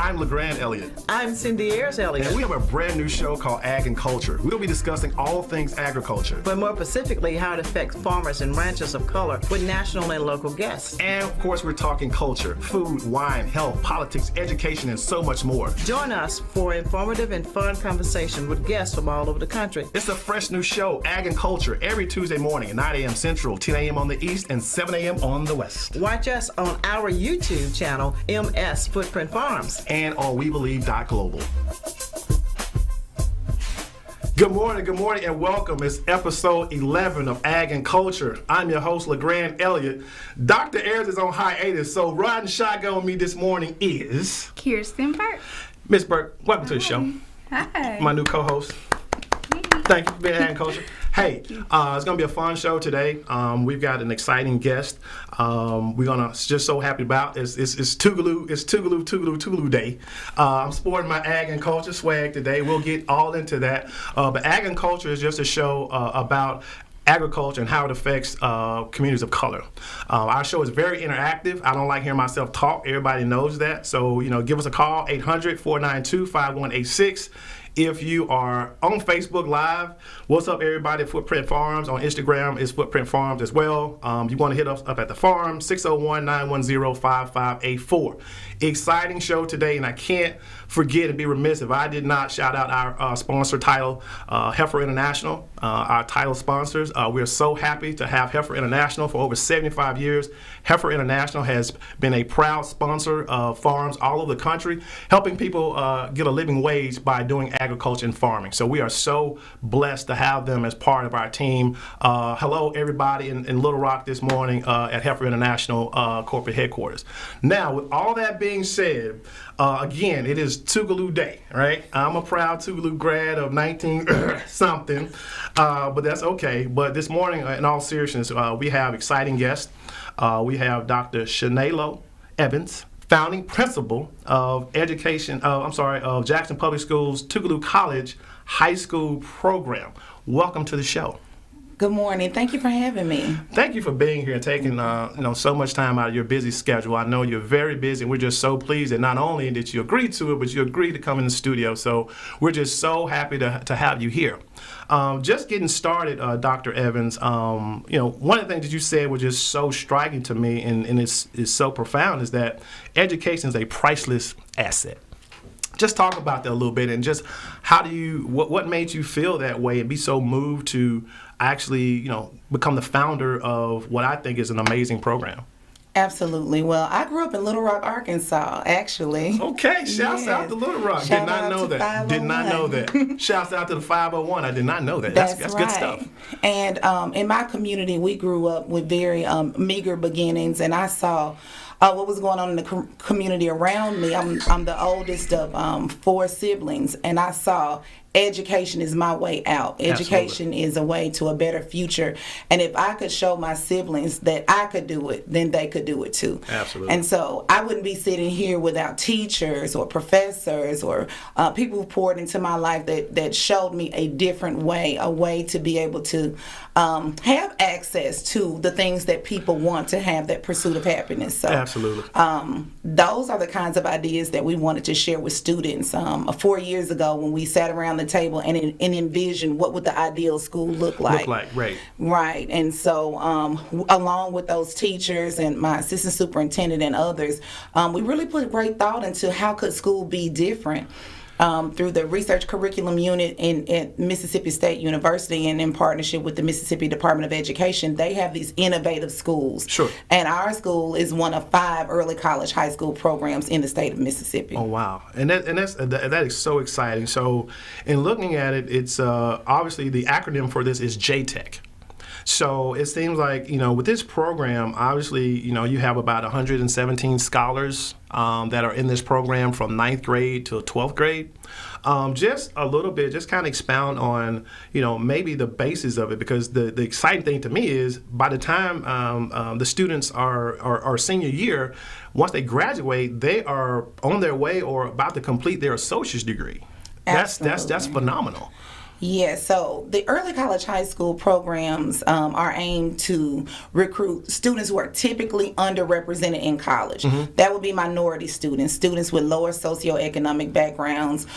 I'm LeGrand Elliott. I'm Cindy Ayers Elliott. And we have a brand new show called Ag and Culture. We'll be discussing all things agriculture. But more specifically, how it affects farmers and ranchers of color with national and local guests. And of course, we're talking culture, food, wine, health, politics, education, and so much more. Join us for informative and fun conversation with guests from all over the country. It's a fresh new show, Ag and Culture, every Tuesday morning at 9 a.m. Central, 10 a.m. on the East, and 7 a.m. on the West. Watch us on our YouTube channel, MS Footprint Farms. And on WeBelieve.global. Good morning, and welcome. It's episode 11 of Ag and Culture. I'm your host, LeGrand Elliott. Dr. Ayers is on hiatus, so riding shotgun with me this morning is... Kirsten Burke. Miss Burke, welcome to the show. Hi. My new co-host. Thank you for being Ag and Culture. Hey, it's going to be a fun show today. We've got an exciting guest. We're going to just so happy about it's Tougaloo Day. I'm sporting my Ag and Culture swag today. We'll get all into that. But Ag and Culture is just a show about agriculture and how it affects communities of color. Our show is very interactive. I don't like hearing myself talk. Everybody knows that. So, give us a call, 800-492-5186. If you are on Facebook Live, what's up, everybody? Footprint Farms. On Instagram is Footprint Farms as well. You want to hit us up at the farm, 601-910-5584. Exciting show today, and I can't forget and be remiss if I did not shout out our sponsor title, Heifer International, our title sponsors. We are so happy to have Heifer International for over 75 years. Heifer International has been a proud sponsor of farms all over the country, helping people get a living wage by doing agriculture and farming. So we are so blessed to have them as part of our team. Hello, everybody in Little Rock this morning at Heifer International corporate headquarters. Now, with all that being said, again, it is Tougaloo Day, right? I'm a proud Tougaloo grad of 19-something, but that's okay. But this morning, in all seriousness, we have exciting guests. We have Dr. Shanelo Evans, founding principal of of Jackson Public Schools Tougaloo College High School Program. Welcome to the show. Good morning. Thank you for having me. Thank you for being here and taking so much time out of your busy schedule. I know you're very busy, and we're just so pleased that not only did you agree to it, but you agreed to come in the studio. So we're just so happy to have you here. Just getting started, Dr. Evans, one of the things that you said was just so striking to me, and is so profound, is that education is a priceless asset. Just talk about that a little bit, and just what made you feel that way and be so moved to actually, become the founder of what I think is an amazing program. Absolutely. Well, I grew up in Little Rock, Arkansas, actually. Okay, shouts out to Little Rock. Did not know that. Shouts out to the 501. I did not know that. That's right. Good stuff. And in my community, we grew up with very meager beginnings, and I saw what was going on in the community around me. I'm the oldest of 4 siblings, and I saw education is my way out. Education is a way to a better future. And if I could show my siblings that I could do it, then they could do it too. Absolutely. And so I wouldn't be sitting here without teachers or professors or people who poured into my life that showed me a different way, a way to be able to have access to the things that people want to have, that pursuit of happiness. So, absolutely. Those are the kinds of ideas that we wanted to share with students. 4 years ago, when we sat around the table and envisioned what would the ideal school look like. Right. And so along with those teachers and my assistant superintendent and others, we really put great thought into how could school be different. Through the research curriculum unit at Mississippi State University, and in partnership with the Mississippi Department of Education, they have these innovative schools. Sure. And our school is one of 5 early college high school programs in the state of Mississippi. Oh, wow. And that is so exciting. So in looking at it, it's obviously the acronym for this is JTech. So it seems like, with this program, obviously, you have about 117 scholars that are in this program from 9th grade to 12th grade. Just a little bit, just kind of expound on, maybe the basis of it, because the exciting thing to me is by the time the students are senior year, once they graduate, they are on their way or about to complete their associate's degree. That's phenomenal. Yeah, so the early college high school programs are aimed to recruit students who are typically underrepresented in college. That would be minority students, students with lower socioeconomic backgrounds,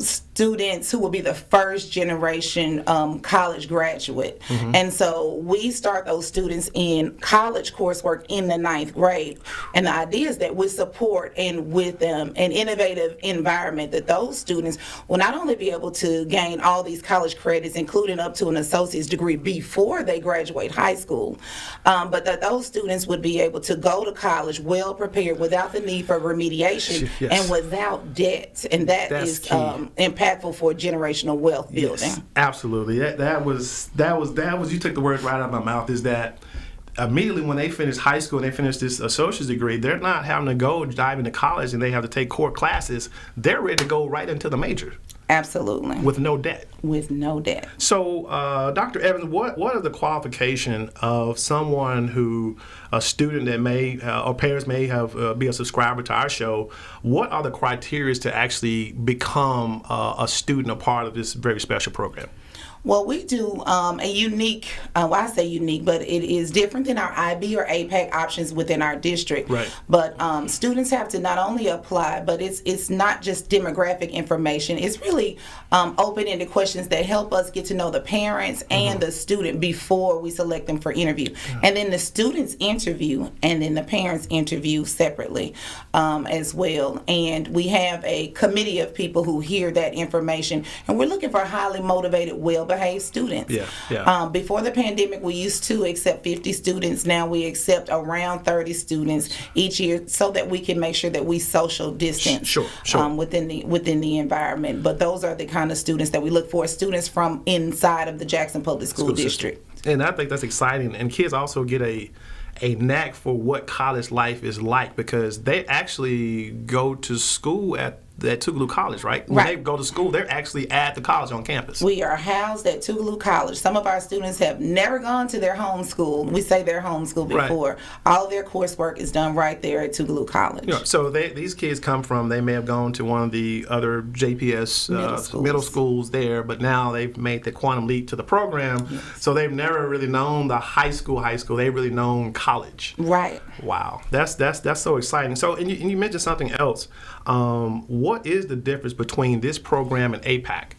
students who will be the first generation college graduate. And so we start those students in college coursework in the 9th grade. And the idea is that with support and with an innovative environment, that those students will not only be able to gain all these college credits, including up to an associate's degree before they graduate high school, but that those students would be able to go to college well prepared without the need for remediation and without debt. And that's impactful for generational wealth building. Yes, absolutely. That was you took the words right out of my mouth, is that immediately when they finish high school and they finish this associate's degree, they're not having to go dive into college and they have to take core classes. They're ready to go right into the major. Absolutely. With no debt. With no debt. So, Dr. Evans, what are the qualifications of someone who, a student that may, or parents may have, be a subscriber to our show? What are the criteria to actually become a student, a part of this very special program? Well, we do a unique, I say unique, but it is different than our IB or APAC options within our district. Right. But students have to not only apply, but it's not just demographic information. It's really open-ended questions that help us get to know the parents and the student before we select them for interview. And then the students interview, and then the parents interview separately as well. And we have a committee of people who hear that information, and we're looking for highly motivated, well-behaved students. Before the pandemic, we used to accept 50 students. Now we accept around 30 students each year, so that we can make sure that we social distance within the environment. But those are the kind of students that we look for, students from inside of the Jackson Public School District. And I think that's exciting. And kids also get a knack for what college life is like, because they actually go to school at Tougaloo College, right? When they go to school, they're actually at the college on campus. We are housed at Tougaloo College. Some of our students have never gone to their home school. We say their home school before. Right. All of their coursework is done right there at Tougaloo College. So these kids come from, they may have gone to one of the other JPS middle schools there, but now they've made the quantum leap to the program. Yes. So they've never really known the high school. They've really known college. Right. Wow. That's so exciting. So, and you mentioned something else. What is the difference between this program and APAC?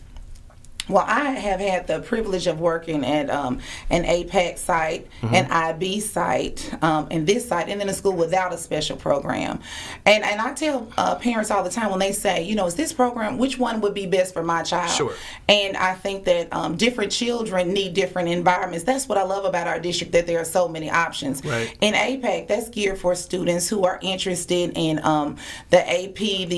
Well, I have had the privilege of working at an APAC site, an IB site, and this site, and then a school without a special program. And I tell parents all the time when they say, is this program, which one would be best for my child? Sure. And I think that different children need different environments. That's what I love about our district, that there are so many options. Right. In APAC, that's geared for students who are interested in the AP,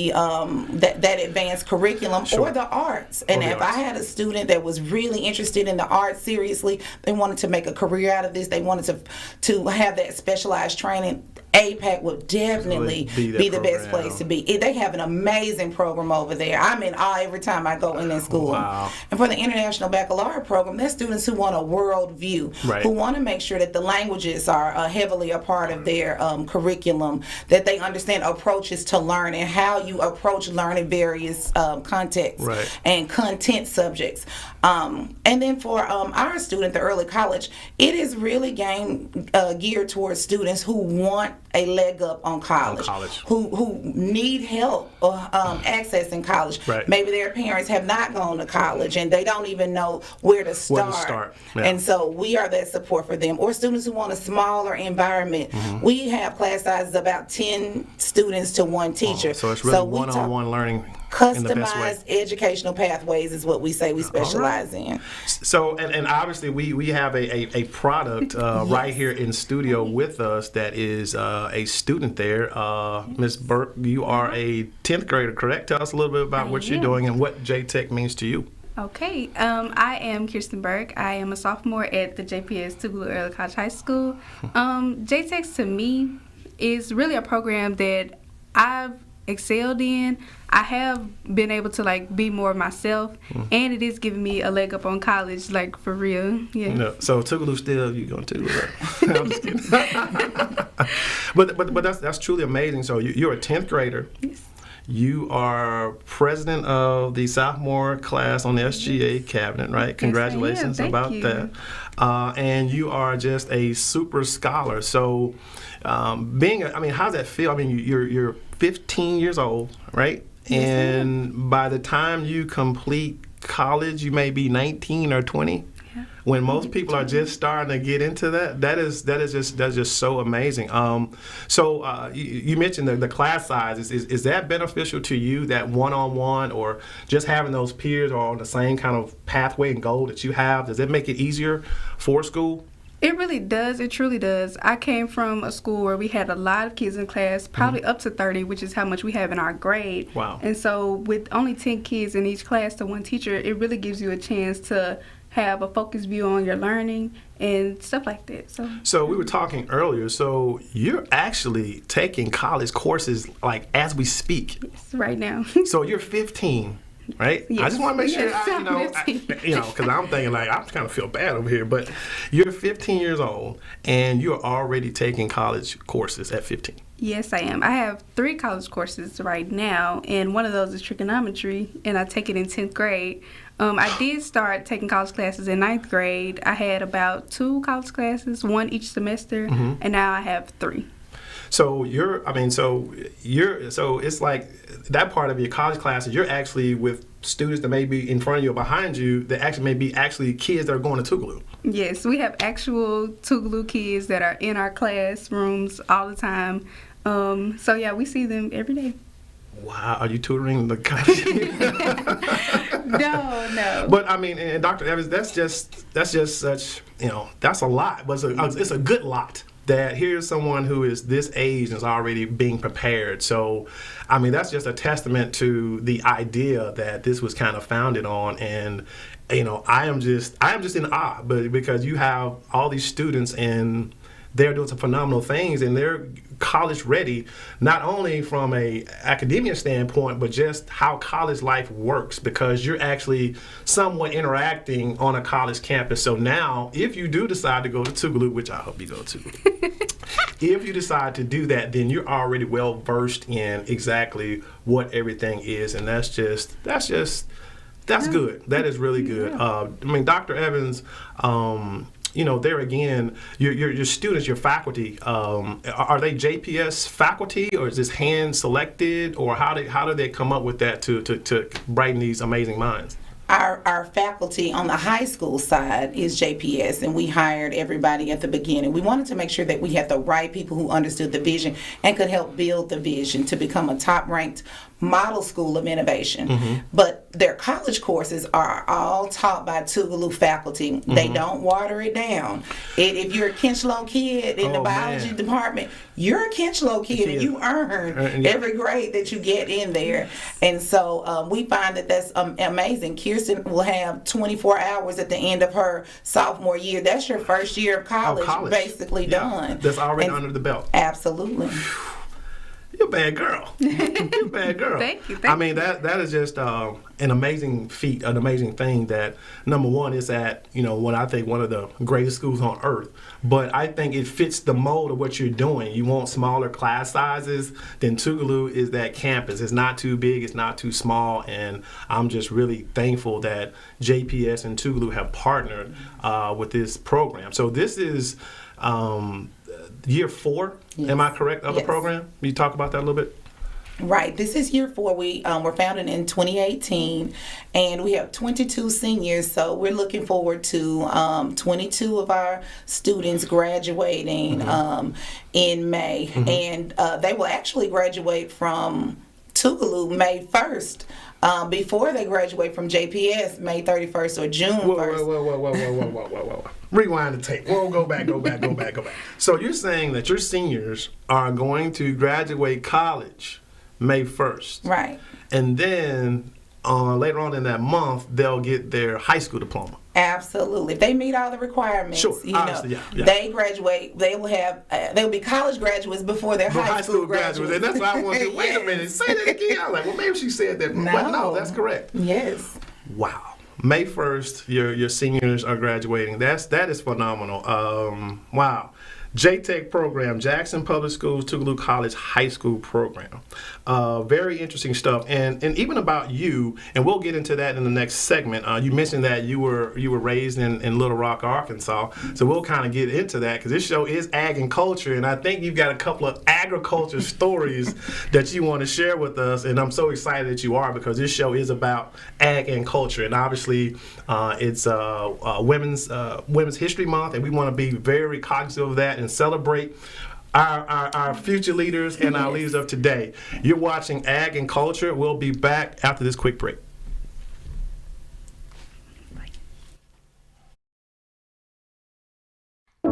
that advanced curriculum, or the arts. And if I had a student that was really interested in the arts seriously, they wanted to make a career out of this, they wanted to have that specialized training, APAC would definitely be the best place to be. They have an amazing program over there. I'm in awe every time I go in that school. Wow. And for the International Baccalaureate program, that's students who want a world view, who want to make sure that the languages are heavily a part of their curriculum, that they understand approaches to learn and how you approach learning various contexts and content subjects. And then for our student, the early college, it is really geared towards students who want a leg up on college. Who need help accessing college. Right. Maybe their parents have not gone to college and they don't even know where to start. Yeah. And so we are that support for them. Or students who want a smaller environment. We have class sizes about 10 students to one teacher. So it's really one-on-one learning. Customized educational pathways is what we say we specialize in. So, and obviously we have a product right here in studio with us that is a student there. Ms. Burke, you are a 10th grader, correct? Tell us a little bit about what you're doing and what J-Tech means to you. Okay, I am Kirsten Burke. I am a sophomore at the JPS Tougaloo Early College High School. J-Tech to me is really a program that I've excelled in. I have been able to be more of myself, and it is giving me a leg up on college, for real. Yeah. No, so Tougaloo still, you going to Tougaloo? I'm just kidding. But that's truly amazing. So you're a 10th grader. Yes. You are president of the sophomore class on the SGA cabinet, right? Congratulations about that. And you are just a super scholar. So how does that feel? I mean, you're 15 years old, right? And by the time you complete college, you may be 19 or 20. When most people are just starting to get into that's just so amazing. So you mentioned the class size. Is that beneficial to you, that one-on-one, or just having those peers are on the same kind of pathway and goal that you have? Does it make it easier for school? It really does. It truly does. I came from a school where we had a lot of kids in class, probably up to 30, which is how much we have in our grade. Wow. And so with only 10 kids in each class to one teacher, it really gives you a chance to have a focused view on your learning and stuff like that. So we were talking earlier, so you're actually taking college courses like as we speak. Yes, right now. So you're 15, right? Yes. I just want to make sure, because I'm thinking like, I kind of feel bad over here, but you're 15 years old and you're already taking college courses at 15. Yes, I am. I have 3 college courses right now, and one of those is trigonometry, and I take it in 10th grade. I did start taking college classes in 9th grade. I had about 2 college classes, 1 each semester, and now I have 3. So it's like that part of your college classes, you're actually with students that may be in front of you or behind you that actually may be actually kids that are going to Tougaloo. Yes, we have actual Tougaloo kids that are in our classrooms all the time. We see them every day. Wow, are you tutoring the college? No. But I mean, and Dr. Evans, that's just such, that's a lot, but it's a good lot. That here's someone who is this age and is already being prepared. So, I mean, that's just a testament to the idea that this was kind of founded on. And, I am just in awe, but because you have all these students and they're doing some phenomenal things and they're college ready, not only from a academia standpoint, but just how college life works, because you're actually somewhat interacting on a college campus. So now, if you do decide to go to Tougaloo, which I hope you go to, if you decide to do that, then you're already well versed in exactly what everything is, and that's good. That is really good. I mean, Dr. Evans, there again, your students, your faculty, are they JPS faculty, or is this hand selected, or how do they come up with that to brighten these amazing minds? Our faculty on the high school side is JPS, and we hired everybody at the beginning. We wanted to make sure that we had the right people who understood the vision and could help build the vision to become a top-ranked model school of innovation. But their college courses are all taught by Tougaloo faculty. They don't water it down. If you're a Kinchlow kid in the biology department, you're a Kinchlow kid and you earn every grade that you get in there. And so we find that that's amazing. Kirsten will have 24 hours at the end of her sophomore year. That's your first year of college. Basically done. That's already under the belt. Absolutely. You're a bad girl. You're a bad girl. Thank you. I mean, that is just an amazing feat, an amazing thing that, number one, is at, I think one of the greatest schools on earth. But I think it fits the mold of what you're doing. You want smaller class sizes, then Tougaloo is that campus. It's not too big, it's not too small, and I'm just really thankful that JPS and Tougaloo have partnered with this program. So this is year 4, am I correct, of the program? Will you talk about that a little bit? Right. This is year 4. We were founded in 2018, and we have 22 seniors, so we're looking forward to 22 of our students graduating in May, and they will actually graduate from Tougaloo May 1st. Before they graduate from JPS, May 31st or June 1st. Whoa. Rewind the tape. Whoa, go back. So you're saying that your seniors are going to graduate college May 1st. Right. And then later on in that month, they'll get their high school diploma. Absolutely. If they meet all the requirements, they graduate. They will have. They'll be college graduates before their high school graduates. And that's why I want to. Wait a minute. Say that again. I was like, well, maybe she said that. No. But no, that's correct. Yes. Wow. May 1st, your seniors are graduating. That is phenomenal. Wow. JTech program, Jackson Public Schools, Tougaloo College High School program. Very interesting stuff, and even about you, and we'll get into that in the next segment. You mentioned that you were raised in Little Rock, Arkansas, so we'll kind of get into that because this show is ag and culture, and I think you've got a couple of agriculture stories that you want to share with us, and I'm so excited that you are because this show is about ag and culture, and obviously it's Women's History Month, and we want to be very cognizant of that and celebrate our future leaders and our leaders of today. You're watching Ag and Culture. We'll be back after this quick break.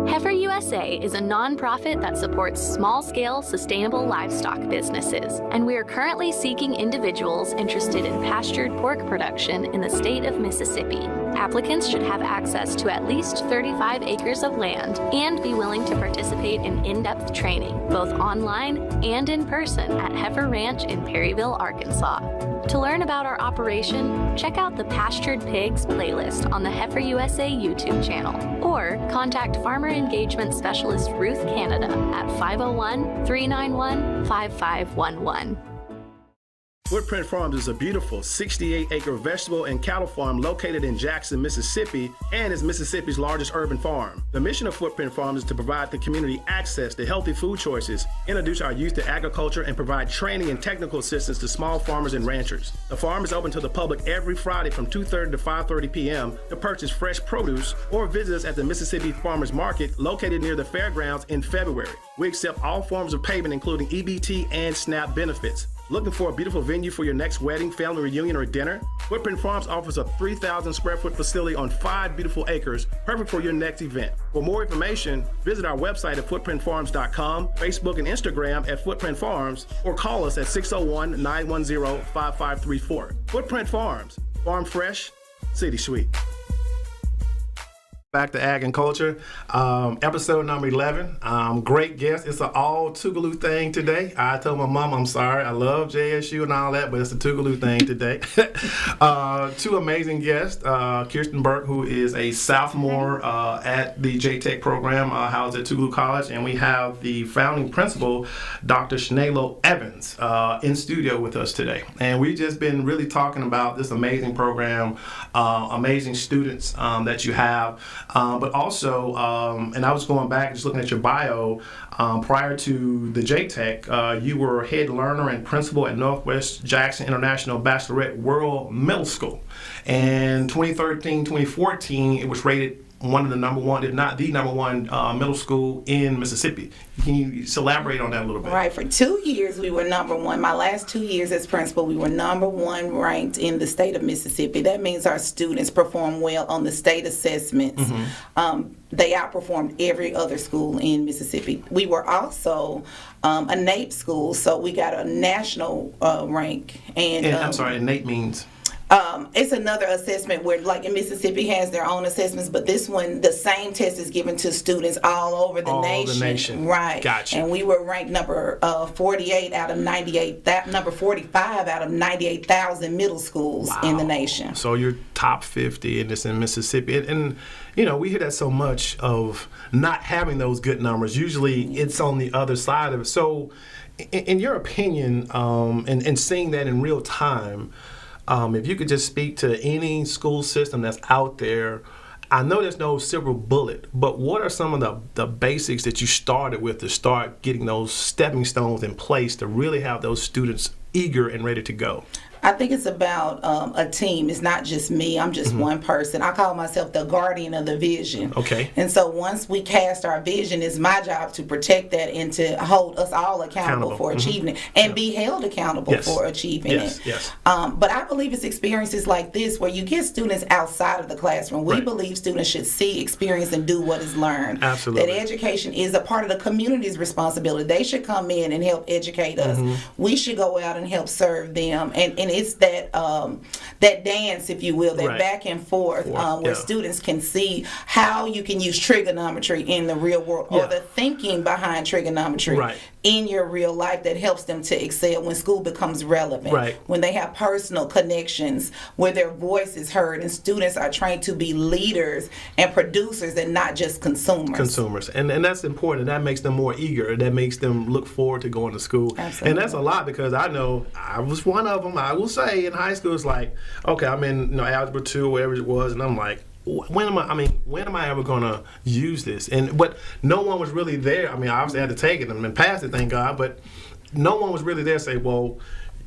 Heifer USA is a nonprofit that supports small-scale, sustainable livestock businesses, and we are currently seeking individuals interested in pastured pork production in the state of Mississippi. Applicants should have access to at least 35 acres of land and be willing to participate in in-depth training, both online and in person at Heifer Ranch in Perryville, Arkansas. To learn about our operation, check out the Pastured Pigs playlist on the Heifer USA YouTube channel, or contact Farmer Engagement Specialist Ruth Canada at 501-391-5511. Footprint Farms is a beautiful 68-acre vegetable and cattle farm located in Jackson, Mississippi, and is Mississippi's largest urban farm. The mission of Footprint Farms is to provide the community access to healthy food choices, introduce our youth to agriculture, and provide training and technical assistance to small farmers and ranchers. The farm is open to the public every Friday from 2:30 to 5:30 p.m. to purchase fresh produce or visit us at the Mississippi Farmers Market located near the fairgrounds in February. We accept all forms of payment, including EBT and SNAP benefits. Looking for a beautiful venue for your next wedding, family reunion, or dinner? Footprint Farms offers a 3,000 square foot facility on 5 beautiful acres, perfect for your next event. For more information, visit our website at footprintfarms.com, Facebook and Instagram at Footprint Farms, or call us at 601-910-5534. Footprint Farms, farm fresh, city sweet. Back to Ag and Culture, episode number 11. Great guest. It's an all Tougaloo thing today. I told my mom, I'm sorry, I love JSU and all that, but it's a Tougaloo thing today. Two amazing guests, Kirsten Burke, who is a sophomore at the JTech program housed at Tougaloo College, and we have the founding principal, Dr. Shanelo Evans, in studio with us today. And we've just been really talking about this amazing program, amazing students that you have. But also, and I was going back and just looking at your bio, prior to the JTech, you were head learner and principal at Northwest Jackson International Baccalaureate World Middle School. And 2013, 2014, it was rated one of the number one, if not the number one, middle school in Mississippi. Can you elaborate on that a little bit? Right. For 2 years, we were number one. My last 2 years as principal, we were number one ranked in the state of Mississippi. That means our students perform well on the state assessments. Mm-hmm. They outperformed every other school in Mississippi. We were also a NAEP school, so we got a national rank. And I'm sorry, NAEP means? It's another assessment where, like in Mississippi, has their own assessments, but this one, the same test is given to students all over the nation. Right. Gotcha. And we were ranked number 48 out of 98, number 45 out of 98,000 middle schools in the nation. So you're top 50 in this in Mississippi. And you know, we hear that so much of not having those good numbers. Usually it's on the other side of it. So in your opinion, and seeing that in real time, if you could just speak to any school system that's out there, I know there's no silver bullet, but what are some of the basics that you started with to start getting those stepping stones in place to really have those students eager and ready to go? I think it's about a team. It's not just me. I'm just one person. I call myself the guardian of the vision. Okay. And so once we cast our vision, it's my job to protect that and to hold us all accountable for achieving it and be held accountable for achieving it. Yes. But I believe it's experiences like this where you get students outside of the classroom. We believe students should see, experience, and do what is learned. Absolutely. That education is a part of the community's responsibility. They should come in and help educate us. We should go out and help serve them. And it's that that dance, if you will, that back and forth where students can see how you can use trigonometry in the real world or the thinking behind trigonometry in your real life that helps them to excel when school becomes relevant. Right. When they have personal connections where their voice is heard and students are trained to be leaders and producers and not just consumers. And that's important. That makes them more eager. That makes them look forward to going to school. Absolutely. And that's a lot, because I know I was one of them. I will say in high school, it's like, okay, I'm in algebra 2 or whatever it was, and I'm like, when am I ever going to use this? But no one was really there. I mean, I obviously had to take it and pass it, thank God, but no one was really there to say, well,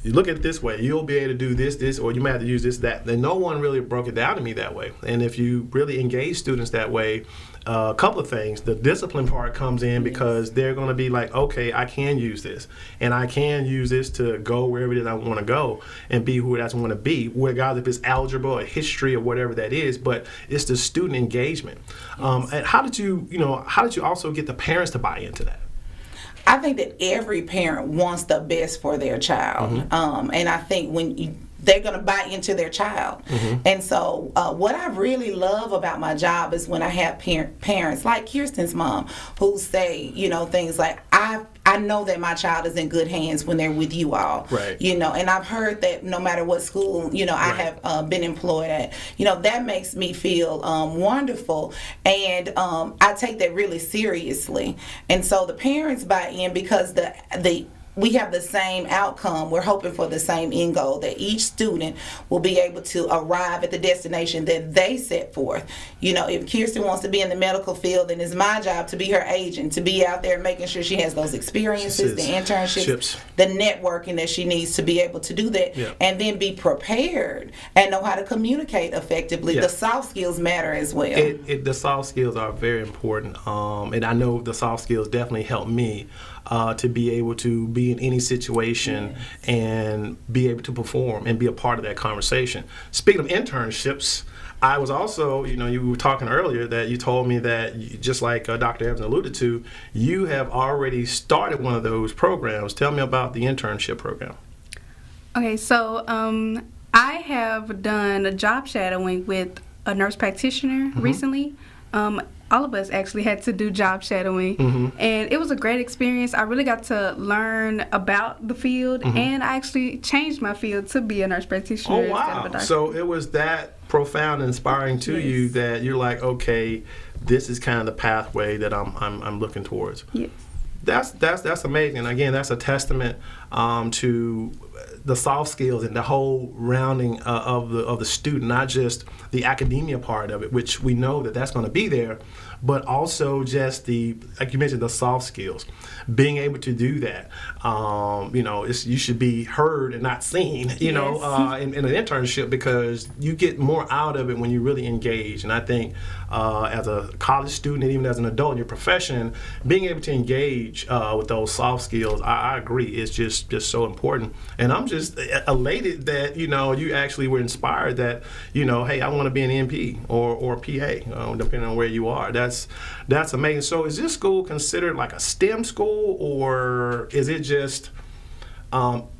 you look at it this way, you'll be able to do this, or you may have to use this, that. And no one really broke it down to me that way. And if you really engage students that way, a couple of things. The discipline part comes in because they're going to be like, okay, I can use this, and I can use this to go wherever it is I want to go and be who it is I want to be, regardless if it's algebra or history or whatever that is. But it's the student engagement. And how did you also get the parents to buy into that? I think that every parent wants the best for their child, and I think they're going to buy into their child. And so what I really love about my job is when I have parents like Kirsten's mom who say, things like, I know that my child is in good hands when they're with you all. Right. And I've heard that no matter what school, I have been employed at, that makes me feel wonderful. And I take that really seriously. And so the parents buy in because we have the same outcome. We're hoping for the same end goal, that each student will be able to arrive at the destination that they set forth. If Kirsten wants to be in the medical field, then it's my job to be her agent, to be out there making sure she has those experiences, the internships, the networking that she needs to be able to do that, and then be prepared and know how to communicate effectively. The soft skills matter as well. The soft skills are very important, and I know the soft skills definitely help me to be able to be in any situation and be able to perform and be a part of that conversation. Speaking of internships, I was also, you were talking earlier that you told me that, just like Dr. Evans alluded to, you have already started one of those programs. Tell me about the internship program. Okay, so I have done a job shadowing with a nurse practitioner recently. All of us actually had to do job shadowing, and it was a great experience. I really got to learn about the field, and I actually changed my field to be a nurse practitioner. Oh, wow. Instead of a doctor. So it was that profound and inspiring to you that you're like, okay, this is kind of the pathway that I'm looking towards. Yes. That's amazing. And again, that's a testament to the soft skills and the whole rounding of the student, not just the academia part of it, which we know that's going to be there, but also just like you mentioned, the soft skills. Being able to do that, you should be heard and not seen, in an internship, because you get more out of it when you really engage. And I think as a college student and even as an adult in your profession, being able to engage with those soft skills, I agree, is just so important. And I'm just elated that, you actually were inspired that, hey, I want to be an MP or PA, depending on where you are. That's amazing. So is this school considered like a STEM school, or is it just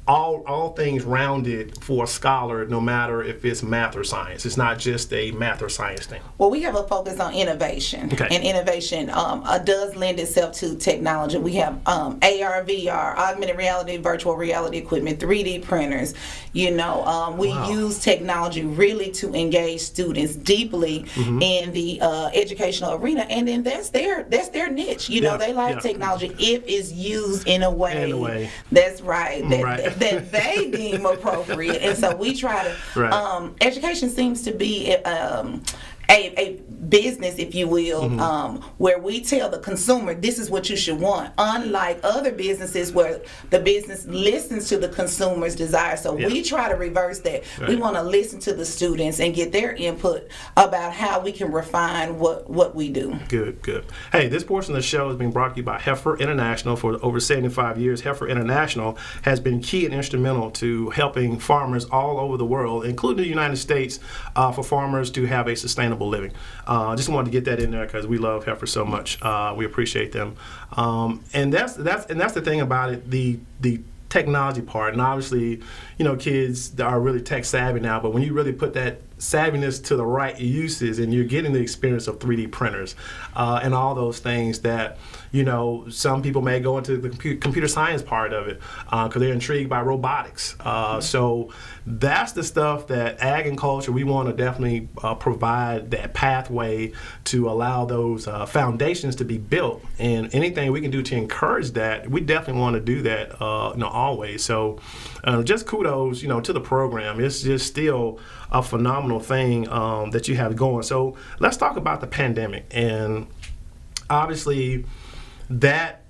all things rounded for a scholar, no matter if it's math or science? It's not just a math or science thing. Well, we have a focus on innovation, and innovation does lend itself to technology. We have AR, VR, augmented reality, virtual reality equipment, 3D printers. We use technology really to engage students deeply in the educational arena, and then that's their niche. They like technology if it's used in a way. That's right. That they deem appropriate, and so we try to. Education seems to be a business, if you will, where we tell the consumer this is what you should want, unlike other businesses where the business listens to the consumer's desire. So we try to reverse that. We want to listen to the students and get their input about how we can refine what we do. Good. Hey, this portion of the show is being brought to you by Heifer International. For over 75 years, Heifer International has been key and instrumental to helping farmers all over the world, including the United States, for farmers to have a sustainable living. Just wanted to get that in there because we love Heifer so much. We appreciate them, and that's the thing about it. The technology part, and obviously, kids are really tech savvy now. But when you really put that savviness to the right uses, and you're getting the experience of 3D printers and all those things that, you know, some people may go into the computer science part of it because they're intrigued by robotics. So that's the stuff that ag and culture, we want to definitely provide that pathway to allow those foundations to be built, and anything we can do to encourage that, we definitely want to do that, you know, always. So just kudos, you know, to the program. It's just still a phenomenal thing that you have going. So let's talk about the pandemic, and obviously that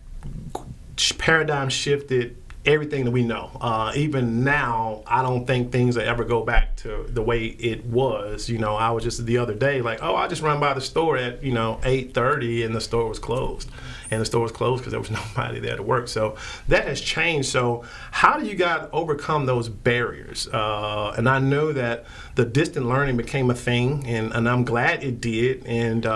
paradigm shifted everything that we know. Even now, I don't think things will ever go back to the way it was. You know, I was just the other day like, oh, I just run by the store at, you know, 8:30 and the store was closed. And the store was closed because there was nobody there to work. So that has changed. So how do you guys overcome those barriers? And I know that the distant learning became a thing, and I'm glad it did. And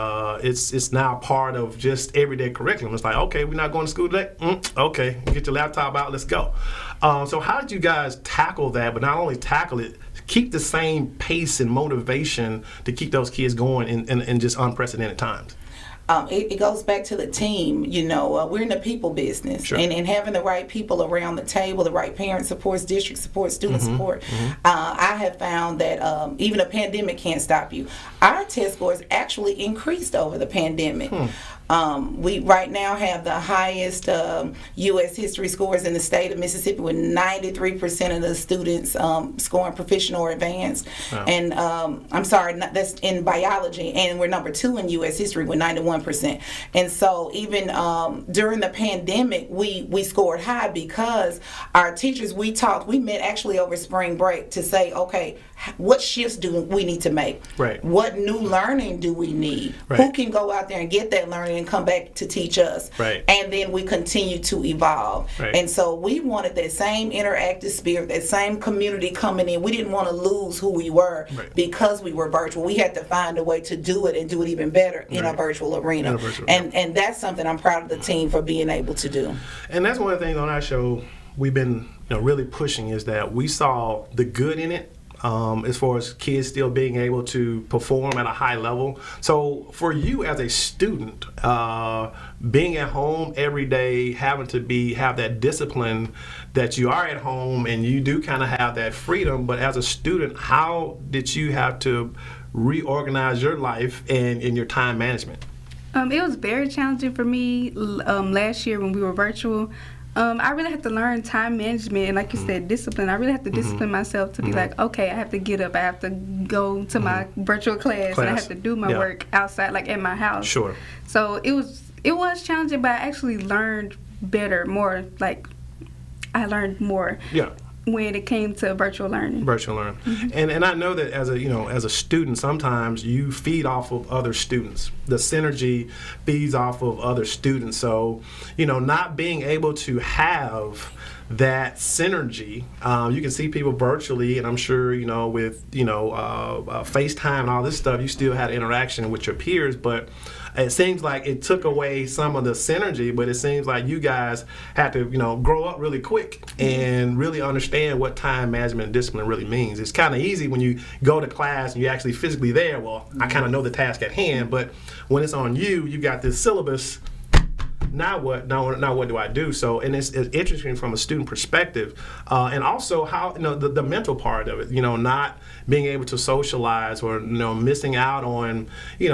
it's now part of just everyday curriculum. It's like, okay, we're not going to school today? Okay, get your laptop out, let's go. So how did you guys tackle that, but not only tackle it, keep the same pace and motivation to keep those kids going in just unprecedented times? It goes back to the team. You know, we're in the people business, sure. and having the right people around the table, the right parent support, district support, student support. I have found that even a pandemic can't stop you. Our test scores actually increased over the pandemic. We right now have the highest U.S. history scores in the state of Mississippi, with 93% of the students scoring proficient or advanced. Wow. And I'm sorry, that's in biology, and we're number 2 in U.S. history with 91%. And so even during the pandemic, we scored high because our teachers, we met actually over spring break to say, okay, what shifts do we need to make? Right. What new learning do we need? Right. Who can go out there and get that learning and come back to teach us? Right. And then we continue to evolve. Right. And so we wanted that same interactive spirit, that same community coming in. We didn't want to lose who we were because we were virtual. We had to find a way to do it and do it even better in a virtual arena. And that's something I'm proud of the team for being able to do. And that's one of the things on our show we've been really pushing, is that we saw the good in it. As far as kids still being able to perform at a high level. So for you as a student, being at home every day, having to have that discipline that you are at home and you do kind of have that freedom, but as a student, how did you have to reorganize your life and your time management? It was very challenging for me last year when we were virtual. I really have to learn time management, and like you said, discipline. I really have to discipline myself to be like, okay, I have to get up, I have to go to my virtual class, and I have to do my work outside, like at my house. Sure. So it was challenging, but I actually learned better, more like I learned more. Yeah. When it came to virtual learning. And I know that as a student, sometimes you feed off of other students. The synergy feeds off of other students. So, not being able to have that synergy, you can see people virtually, and I'm sure, with, FaceTime and all this stuff, you still had interaction with your peers, but it seems like it took away some of the synergy, but it seems like you guys had to, grow up really quick and really understand what time management and discipline really means. It's kind of easy when you go to class and you're actually physically there. Well, I kind of know the task at hand, but when it's on you, you got this syllabus. Now what do I do? So, and it's interesting from a student perspective, and also how the mental part of it. Not being able to socialize, or missing out on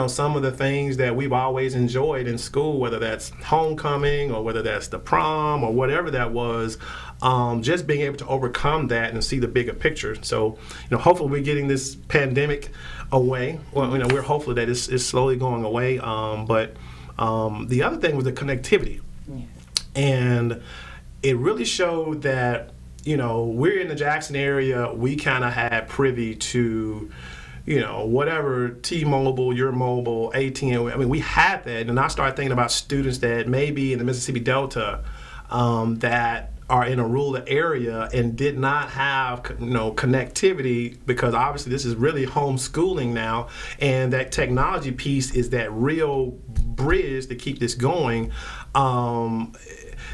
some of the things that we've always enjoyed in school, whether that's homecoming or whether that's the prom or whatever that was. Just being able to overcome that and see the bigger picture. So, hopefully we're getting this pandemic away. Well, we're hopeful that it's slowly going away. But the other thing was the connectivity. Yeah. And it really showed that, we're in the Jackson area, we kind of had privy to, whatever T-Mobile, your mobile, AT&T, we had that. And I started thinking about students that maybe in the Mississippi Delta that are in a rural area and did not have connectivity, because obviously this is really homeschooling now, and that technology piece is that real bridge to keep this going.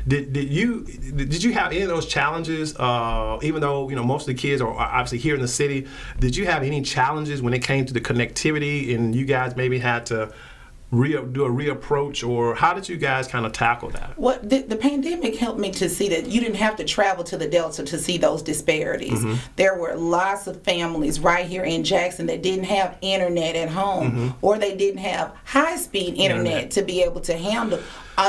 Did you have any of those challenges? Even though most of the kids are obviously here in the city, did you have any challenges when it came to the connectivity, and you guys maybe had to do a reapproach, or how did you guys kind of tackle that? Well, the pandemic helped me to see that you didn't have to travel to the Delta to see those disparities. There were lots of families right here in Jackson that didn't have internet at home, or they didn't have high-speed internet to be able to handle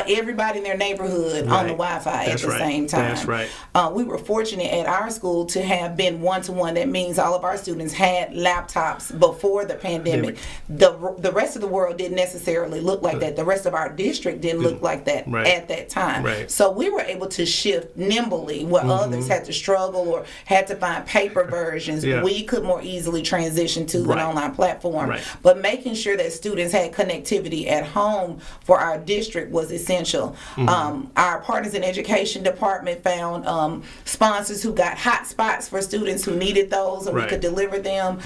everybody in their neighborhood on the Wi-Fi at the same time. That's right. We were fortunate at our school to have been one-to-one. That means all of our students had laptops before the pandemic. The rest of the world didn't necessarily look like that. The rest of our district didn't look like that at that time. So we were able to shift nimbly where others had to struggle or had to find paper versions. We could more easily transition to an online platform. But making sure that students had connectivity at home for our district was essential. Our Partners in Education department found sponsors who got hotspots for students who needed those, and we could deliver them.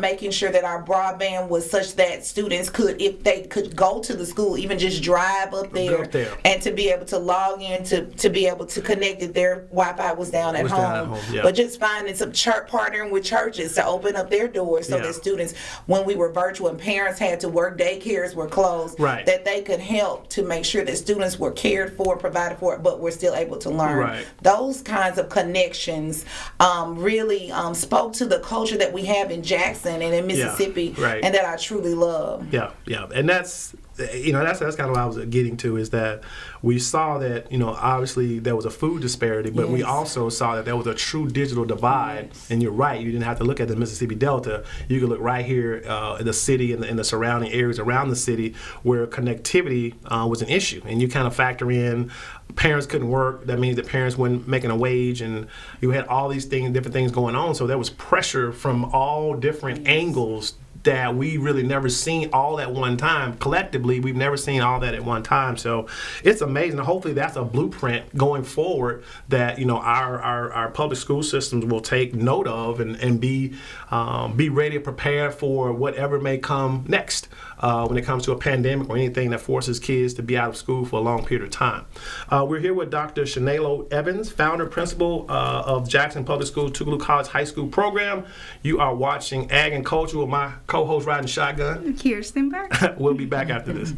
Making sure that our broadband was such that students could, if they could go to the school, even just drive up there and to be able to log in to be able to connect if their Wi-Fi was down at home. But just finding some partnering with churches to open up their doors so that students, when we were virtual and parents had to work, daycares were closed, that they could help to make sure that students were cared for, provided for, but were still able to learn. Those kinds of connections really spoke to the culture that we have in Jackson and in Mississippi, and that I truly love. And that's that's kind of what I was getting to, is that we saw that obviously there was a food disparity, but we also saw that there was a true digital divide. And you're right, you didn't have to look at the Mississippi Delta. You could look right here in the city and in the surrounding areas around the city where connectivity was an issue. And you kind of factor in parents couldn't work. That means that parents weren't making a wage, and you had all these different things going on. So there was pressure from all different angles that we really never seen all at one time. Collectively, we've never seen all that at one time. So it's amazing. Hopefully that's a blueprint going forward that our public school systems will take note of and be ready to prepare for whatever may come next when it comes to a pandemic or anything that forces kids to be out of school for a long period of time. We're here with Dr. Shanelo Evans, founder and principal of Jackson Public Schools Tougaloo College High School program. You are watching Ag and Culture with my co-host riding shotgun, Kirsten Burke. We'll be back after this.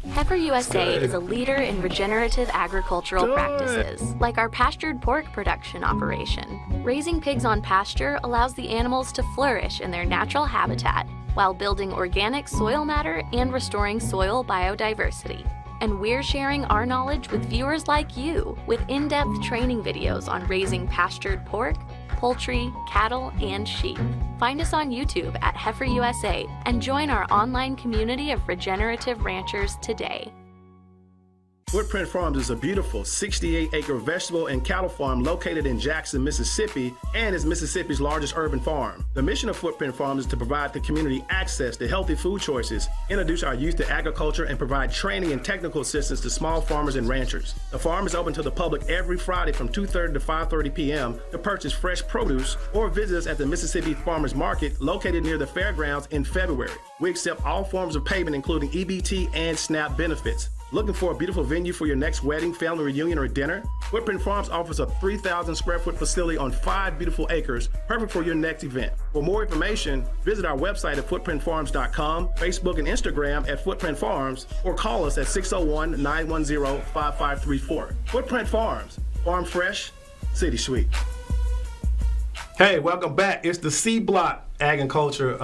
Heifer USA is a leader in regenerative agricultural practices, like our pastured pork production operation. Raising pigs on pasture allows the animals to flourish in their natural habitat while building organic soil matter and restoring soil biodiversity. And we're sharing our knowledge with viewers like you with in-depth training videos on raising pastured pork, poultry, cattle, and sheep. Find us on YouTube at Heifer USA and join our online community of regenerative ranchers today. Footprint Farms is a beautiful 68-acre vegetable and cattle farm located in Jackson, Mississippi, and is Mississippi's largest urban farm. The mission of Footprint Farms is to provide the community access to healthy food choices, introduce our youth to agriculture, and provide training and technical assistance to small farmers and ranchers. The farm is open to the public every Friday from 2:30 to 5:30 p.m. to purchase fresh produce or visit us at the Mississippi Farmers Market located near the fairgrounds in February. We accept all forms of payment, including EBT and SNAP benefits. Looking for a beautiful venue for your next wedding, family reunion, or dinner? Footprint Farms offers a 3,000 square foot facility on 5 beautiful acres, perfect for your next event. For more information, visit our website at footprintfarms.com, Facebook and Instagram at Footprint Farms, or call us at 601-910-5534. Footprint Farms, farm fresh, city sweet. Hey, welcome back. It's the C Block Ag and Culture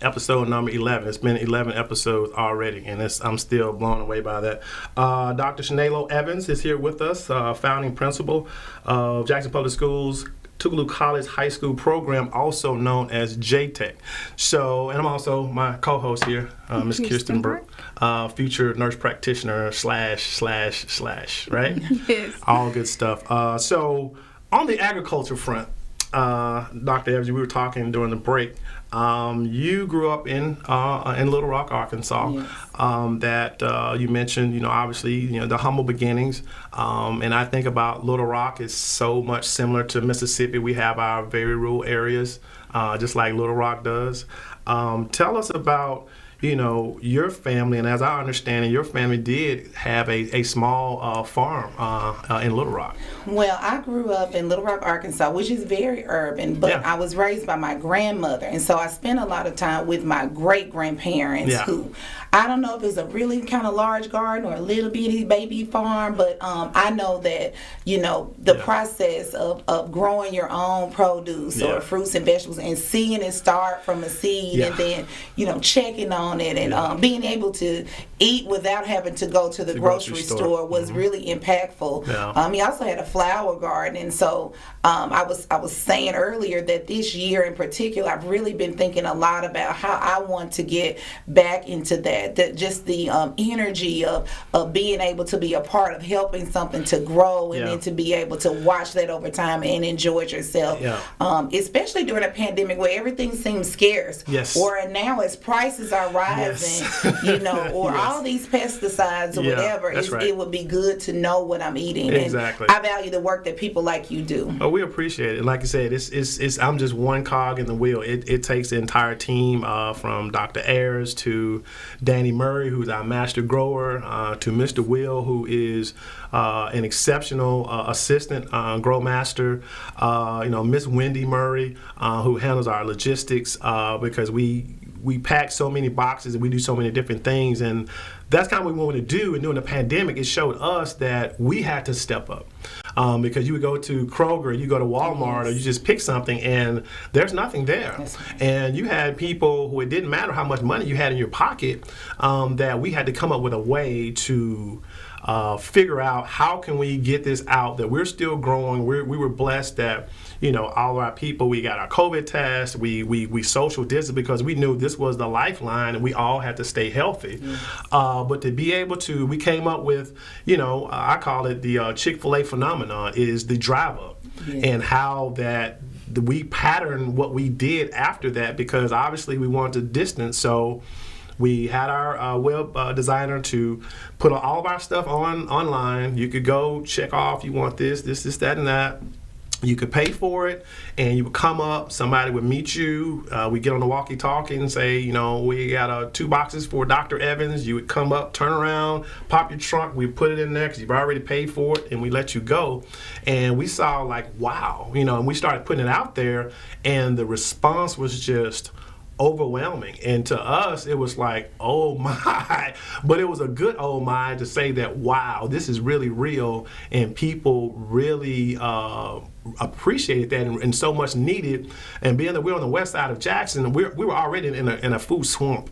episode number 11. It's been 11 episodes already, and I'm still blown away by that. Dr. Shanelo Evans is here with us, founding principal of Jackson Public Schools Tougaloo College High School program, also known as JTech. So, and I'm also my co-host here, Ms. Kirsten Burke, future nurse practitioner / right? Yes. All good stuff. So, on the agriculture front, Dr. Evans, we were talking during the break. You grew up in Little Rock, Arkansas. Yes. That you mentioned, obviously, the humble beginnings. And I think about Little Rock is so much similar to Mississippi. We have our very rural areas, just like Little Rock does. Tell us about your family, and as I understand it, your family did have a small farm in Little Rock. Well, I grew up in Little Rock, Arkansas, which is very urban, but I was raised by my grandmother, and so I spent a lot of time with my great-grandparents who, I don't know if it's a really kind of large garden or a little bitty baby farm, but I know that, the process of growing your own produce or fruits and vegetables and seeing it start from a seed and then, checking on it and being able to eat without having to go to the grocery store was really impactful. He also had a flower garden, and so I was saying earlier that this year in particular, I've really been thinking a lot about how I want to get back into that just the energy of being able to be a part of helping something to grow and then to be able to watch that over time and enjoy it yourself. Especially during a pandemic where everything seems scarce. Or now as prices are rising, or all these pesticides or whatever, it would be good to know what I'm eating. Exactly. And I value the work that people like you do. Oh, we appreciate it. Like I said, it's I'm just one cog in the wheel. It takes the entire team from Dr. Ayers to Danny Murray, who's our master grower, to Mr. Will, who is an exceptional assistant grow master, Miss Wendy Murray, who handles our logistics because we pack so many boxes and we do so many different things, and that's kind of what we wanted to do. And during the pandemic, it showed us that we had to step up because you would go to Kroger, you go to Walmart, or you just pick something and there's nothing there. And you had people who it didn't matter how much money you had in your pocket, that we had to come up with a way to figure out how can we get this out, that we're still growing. We were blessed that all of our people, we got our COVID test, we social distance because we knew this was the lifeline and we all had to stay healthy. But to be able to, we came up with, I call it the Chick-fil-A phenomenon, is the drive up and how that we patterned what we did after that, because obviously we wanted to distance. So we had our web designer to put all of our stuff online. You could go check off, you want this, that, and that. You could pay for it, and you would come up, somebody would meet you, we get on the walkie-talkie and say, we got 2 boxes for Dr. Evans. You would come up, turn around, pop your trunk, we put it in there because you've already paid for it, and we let you go. And we saw like, wow, and we started putting it out there, and the response was just overwhelming. And to us, it was like, oh my, but it was a good oh my to say that, wow, this is really real, and people really appreciated that and so much needed. And being that we're on the west side of Jackson, we were already in a food swamp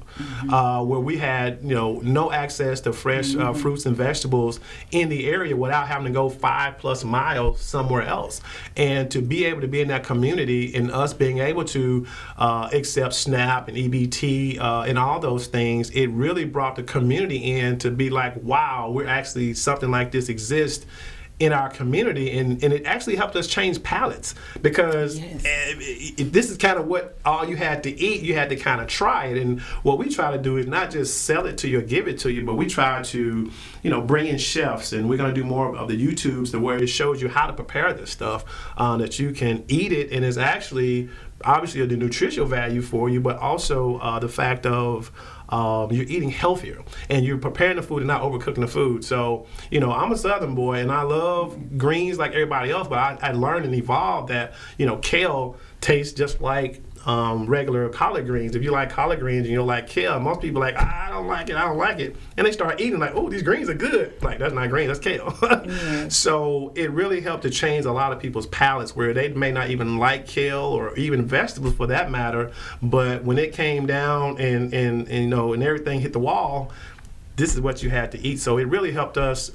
where we had no access to fresh fruits and vegetables in the area without having to go 5+ miles somewhere else. And to be able to be in that community and us being able to accept SNAP and EBT and all those things, it really brought the community in to be like, wow, we're actually, something like this exists in our community, and it actually helped us change palates, because if this is kind of what all you had to eat, you had to kind of try it. And what we try to do is not just sell it to you or give it to you, but we try to bring in chefs, and we're going to do more of the YouTubes where it shows you how to prepare this stuff, that you can eat it, and it's actually obviously the nutritional value for you, but also the fact of you're eating healthier and you're preparing the food and not overcooking the food. So, I'm a Southern boy and I love greens like everybody else, but I learned and evolved that, kale tastes just like regular collard greens. If you like collard greens and you don't like kale, most people are like, I don't like it. And they start eating like, oh, these greens are good. Like, that's not green, that's kale. So it really helped to change a lot of people's palates where they may not even like kale or even vegetables for that matter. But when it came down and everything hit the wall, this is what you had to eat. So it really helped us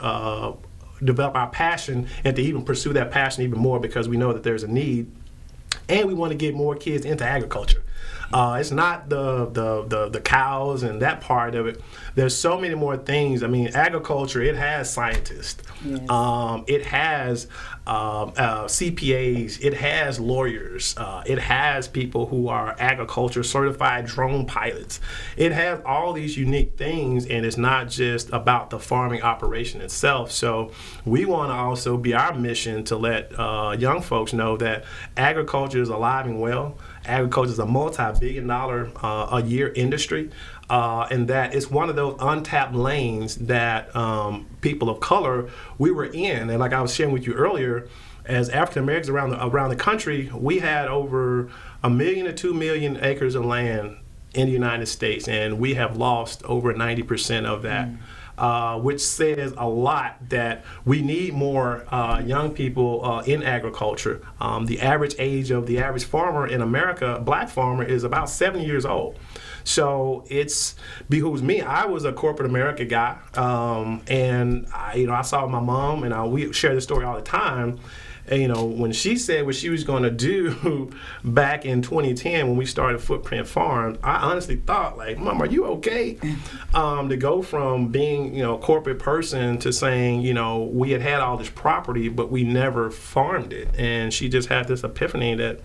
develop our passion and to even pursue that passion even more, because we know that there's a need. and we want to get more kids into agriculture. It's not the cows and that part of it. There's so many more things. I mean, agriculture, it has scientists. Yes. It has CPAs. It has lawyers. It has people who are agriculture certified drone pilots. It has all these unique things, and it's not just about the farming operation itself. So we want to also be our mission to let young folks know that agriculture is alive and well. Agriculture is a multi-billion-dollar a year industry, and that it's one of those untapped lanes that people of color, we were in. And like I was sharing with you earlier, as African Americans around the country, we had over 1 million to 2 million acres of land in the United States, and we have lost over 90% of that. Which says a lot that we need more young people in agriculture. The average age of the average farmer in America, black farmer, is about 70 years old. So it's behooves me. I was a corporate America guy, and I saw my mom, and we share this story all the time. And, when she said what she was going to do back in 2010 when we started Footprint Farms, I honestly thought, like, Mom, are you okay? To go from being, a corporate person to saying, we had all this property, but we never farmed it. And she just had this epiphany that,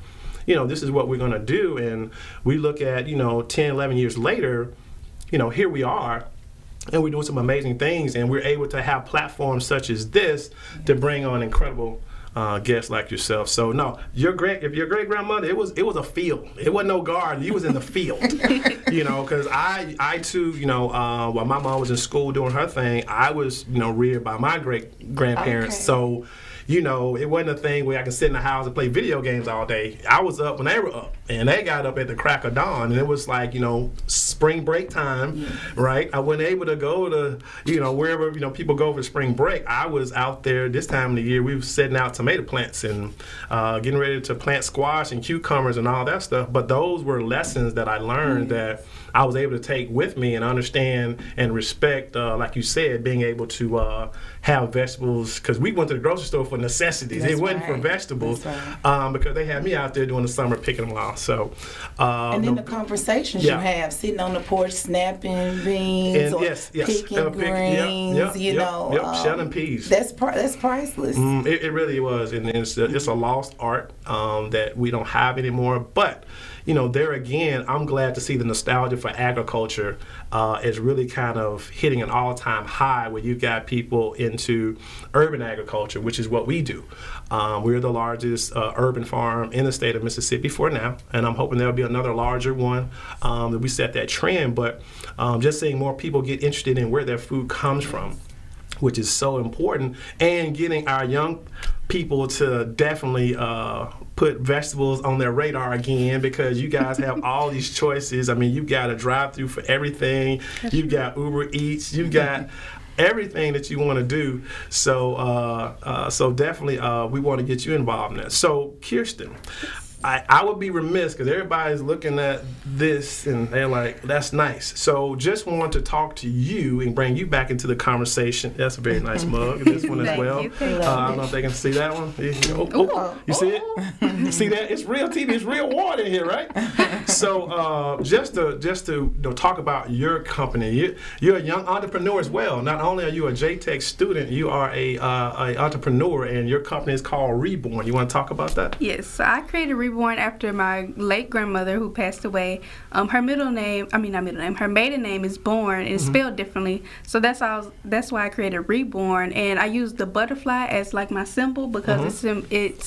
this is what we're going to do. And we look at, 10, 11 years later, here we are. And we're doing some amazing things. And we're able to have platforms such as this to bring on incredible guests like yourself. So no, if your great grandmother, it was a field. It wasn't no garden. You was in the field. Because I too, while my mom was in school doing her thing, I was reared by my great grandparents. Okay. So it wasn't a thing where I could sit in the house and play video games all day. I was up when they were up, and they got up at the crack of dawn, and it was like, spring break time, right? I wasn't able to go to, wherever, people go for spring break. I was out there this time of the year. We were setting out tomato plants and getting ready to plant squash and cucumbers and all that stuff. But those were lessons that I learned that I was able to take with me and understand and respect, like you said, being able to have vegetables, because we went to the grocery store for necessities. It wasn't for vegetables, because they had me out there during the summer picking them all. So, and then the conversations you have, sitting on the porch, snapping beans, or picking greens, shelling peas. That's priceless. It really was, and it's a lost art that we don't have anymore. But there again, I'm glad to see the nostalgia for agriculture is really kind of hitting an all-time high where you've got people into urban agriculture, which is what we do. We're the largest urban farm in the state of Mississippi for now, and I'm hoping there'll be another larger one that we set that trend. But just seeing more people get interested in where their food comes from, which is so important, and getting our young people to definitely put vegetables on their radar again, because you guys have all these choices. I mean, you've got a drive-through for everything. You've got Uber Eats. You've got everything that you want to do. So so definitely we want to get you involved in that. So Kirsten, I would be remiss, because everybody's looking at this and they're like, that's nice. So just want to talk to you and bring you back into the conversation. That's a very nice mug. This one as well. I don't know if they can see that one. You see it? See that? It's real TV. It's real water in here, right? So just to talk about your company. You're a young entrepreneur as well. Not only are you a JTech student, you are a entrepreneur, and your company is called Reborn. You want to talk about that? Yes. So I created Reborn after my late grandmother, who passed away. Her maiden name is Born, and it's spelled differently. So that's why I created Reborn, and I used the butterfly as like my symbol, because it's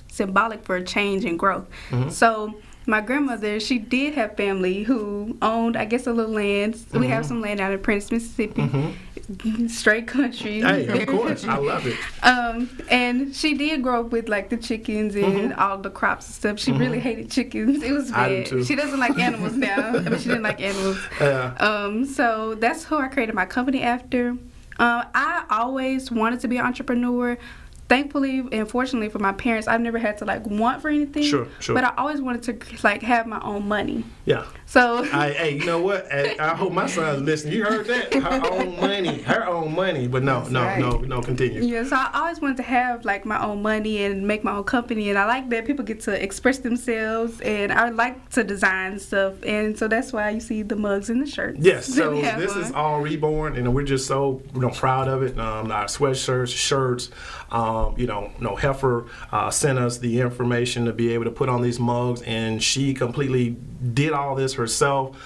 symbolic for change and growth. So my grandmother, she did have family who owned, I guess, a little land. So we have some land out in Prince, Mississippi. Straight country. Hey, of course. I love it. And she did grow up with like the chickens and all the crops and stuff. She really hated chickens. It was bad. I do too. She doesn't like animals now. She didn't like animals. So that's who I created my company after. I always wanted to be an entrepreneur. thankfully and fortunately for my parents, I've never had to like want for anything. Sure. But I always wanted to like have my own money. Yeah. So hey, you know what? I hope my son's listening. You heard that? Her own money. But no, continue. Yeah, so I always wanted to have like my own money and make my own company, and I like that people get to express themselves, and I like to design stuff, and so that's why you see the mugs and the shirts. Yes, so this is all Reborn, and we're just so proud of it. Our sweatshirts, shirts, Heifer sent us the information to be able to put on these mugs, and she completely did all this herself.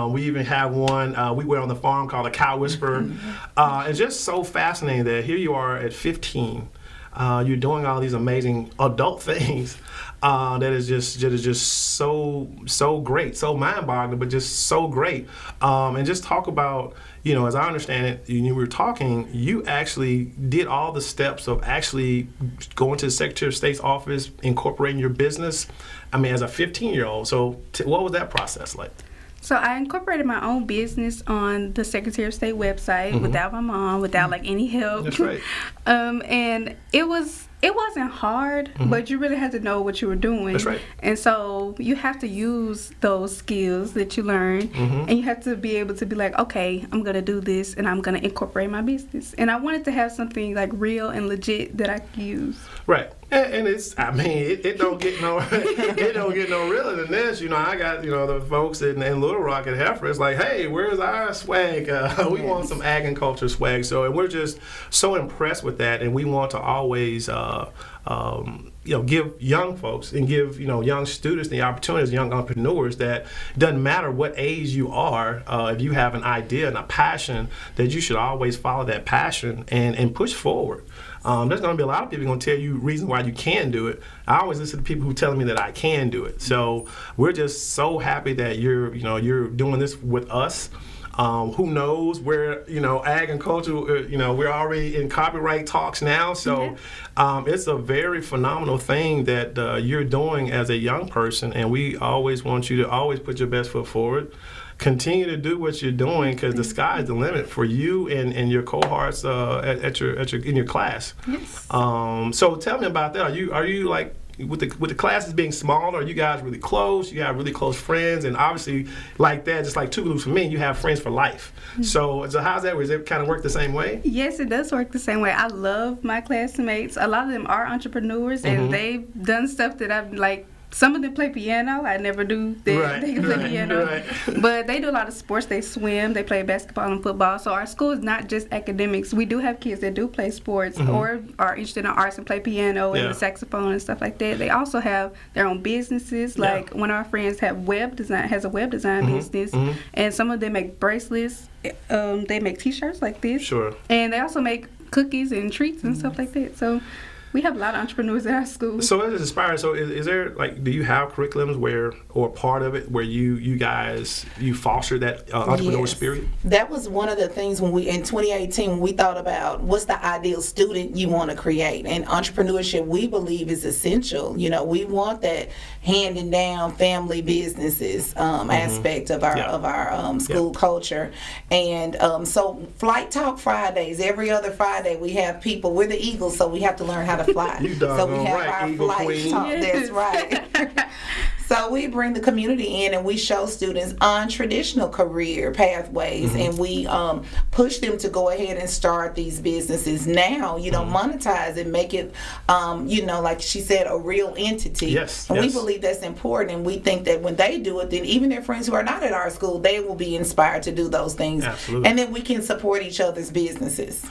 We even have one we wear on the farm called a Cow Whisperer. It's just so fascinating that here you are at 15. You're doing all these amazing adult things that is just so great, so mind-boggling, but just so great. And just talk about, as I understand it, we were talking, you actually did all the steps of actually going to the Secretary of State's office, incorporating your business, as a 15-year-old. So what was that process like? So I incorporated my own business on the Secretary of State website without my mom, without like any help. That's right. And it wasn't hard, but you really had to know what you were doing. That's right. And so you have to use those skills that you learn, and you have to be able to be like, okay, I'm gonna do this, and I'm gonna incorporate my business. And I wanted to have something like real and legit that I could use. Right. And it's, it don't get no, it don't get no realer than this. I got, the folks in Little Rock at Heifer. It's like, hey, where's our swag? We want some ag and culture swag. And we're just so impressed with that, and we want to always, give young folks and give, young students the opportunities, young entrepreneurs, that it doesn't matter what age you are, if you have an idea and a passion, that you should always follow that passion and push forward. There's going to be a lot of people going to tell you reasons why you can do it. I always listen to people who tell me that I can do it. So we're just so happy that you're doing this with us. Who knows where, ag and culture, we're already in copyright talks now. So it's a very phenomenal thing that you're doing as a young person. And we always want you to always put your best foot forward. Continue to do what you're doing, because the sky's the limit for you and your cohorts in your class. Yes. So tell me about that. Are you like, with the classes being smaller, are you guys really close? You have really close friends, and obviously like that, just like Tougaloo for me, you have friends for life. So how's that? Does it kind of work the same way? Yes, it does work the same way. I love my classmates. A lot of them are entrepreneurs, and they've done stuff that I've like. Some of them play piano. I never do that. They can play piano. But they do a lot of sports. They swim. They play basketball and football. So our school is not just academics. We do have kids that do play sports or are interested in arts and play piano and the saxophone and stuff like that. They also have their own businesses. Like one of our friends has a web design business. And some of them make bracelets. They make T-shirts like this. Sure. And they also make cookies and treats and stuff like that. So we have a lot of entrepreneurs at our school. So it is inspiring. So is there, like, do you have curriculums or part of it where you guys foster that entrepreneurial spirit? That was one of the things in 2018, when we thought about what's the ideal student you want to create. And entrepreneurship, we believe, is essential. We want that handing down family businesses aspect of our school culture. And so Flight Talk Fridays, every other Friday we have people. We're the Eagles, so we have to learn how to fly. So we have our Eagle Flight Queen. Talk. That's right. So we bring the community in and we show students untraditional career pathways, and we push them to go ahead and start these businesses now, monetize it, make it, like she said, a real entity. Yes. And we believe that's important, and we think that when they do it, then even their friends who are not at our school, they will be inspired to do those things. Absolutely. And then we can support each other's businesses.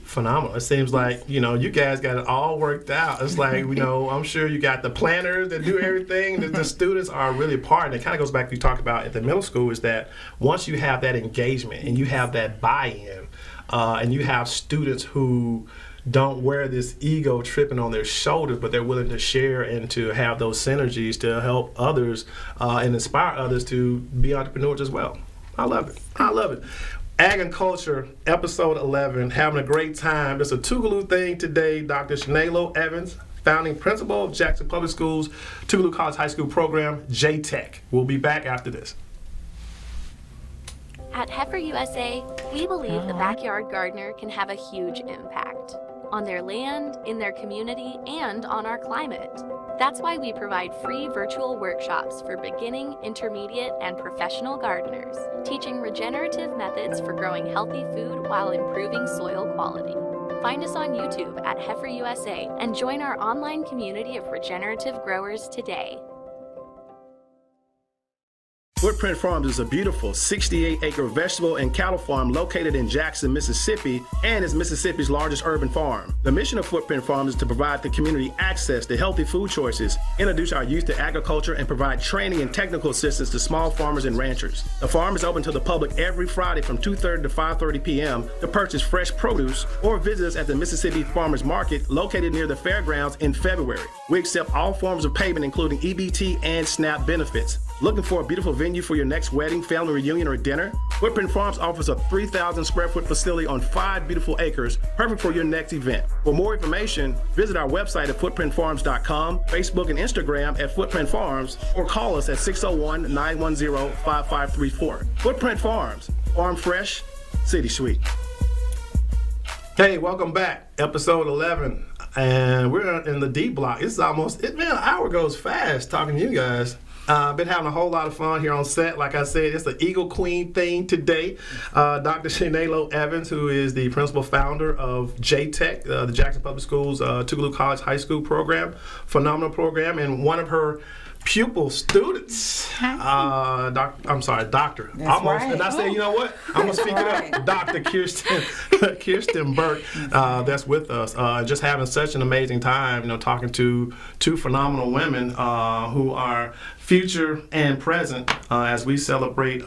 Phenomenal. It seems like, you guys got it all worked out. It's like, I'm sure you got the planners that do everything. The students are really a part. And it kind of goes back to you talked about at the middle school, is that once you have that engagement and you have that buy-in, and you have students who don't wear this ego tripping on their shoulders, but they're willing to share and to have those synergies to help others and inspire others to be entrepreneurs as well. I love it. I love it. Ag and Culture, episode 11, having a great time. It's a Tougaloo thing today. Dr. Shanelo Evans, founding principal of Jackson Public Schools, Tougaloo College High School program, J-Tech. We'll be back after this. At Heifer USA, we believe the backyard gardener can have a huge impact. on their land, in their community, and on our climate. That's why we provide free virtual workshops for beginning, intermediate, and professional gardeners, teaching regenerative methods for growing healthy food while improving soil quality. Find us on YouTube at Heifer USA and join our online community of regenerative growers today. Footprint Farms is a beautiful 68-acre vegetable and cattle farm located in Jackson, Mississippi, and is Mississippi's largest urban farm. The mission of Footprint Farms is to provide the community access to healthy food choices, introduce our youth to agriculture, and provide training and technical assistance to small farmers and ranchers. The farm is open to the public every Friday from 2:30 to 5:30 p.m. to purchase fresh produce or visit us at the Mississippi Farmers Market located near the fairgrounds in February. We accept all forms of payment, including EBT and SNAP benefits. Looking for a beautiful venue for your next wedding, family reunion, or dinner? Footprint Farms offers a 3,000 square foot facility on 5 beautiful acres, perfect for your next event. For more information, visit our website at footprintfarms.com, Facebook and Instagram at Footprint Farms, or call us at 601-910-5534. Footprint Farms, farm fresh, city sweet. Hey, welcome back. Episode 11. And we're in the D block. It's almost, an hour goes fast talking to you guys. I've been having a whole lot of fun here on set. Like I said, it's the Eagle Queen thing today. Dr. Shanelo Evans, who is the principal founder of JTech, the Jackson Public Schools Tougaloo College High School program, phenomenal program, and one of her pupil students, doctor. That's almost, right. And I said, you know what? I'm gonna speak it up. Dr. Kirsten Burke, that's with us. Just having such an amazing time, talking to two phenomenal women who are future and present as we celebrate,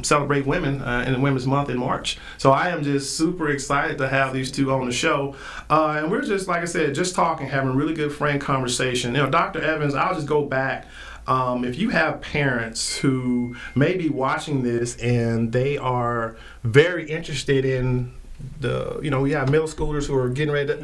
celebrate women in Women's Month in March. So I am just super excited to have these two on the show, and we're just, like I said, just talking, having a really good frank conversation. Dr. Evans, I'll just go back. If you have parents who may be watching this and they are very interested in we have middle schoolers who are getting ready to,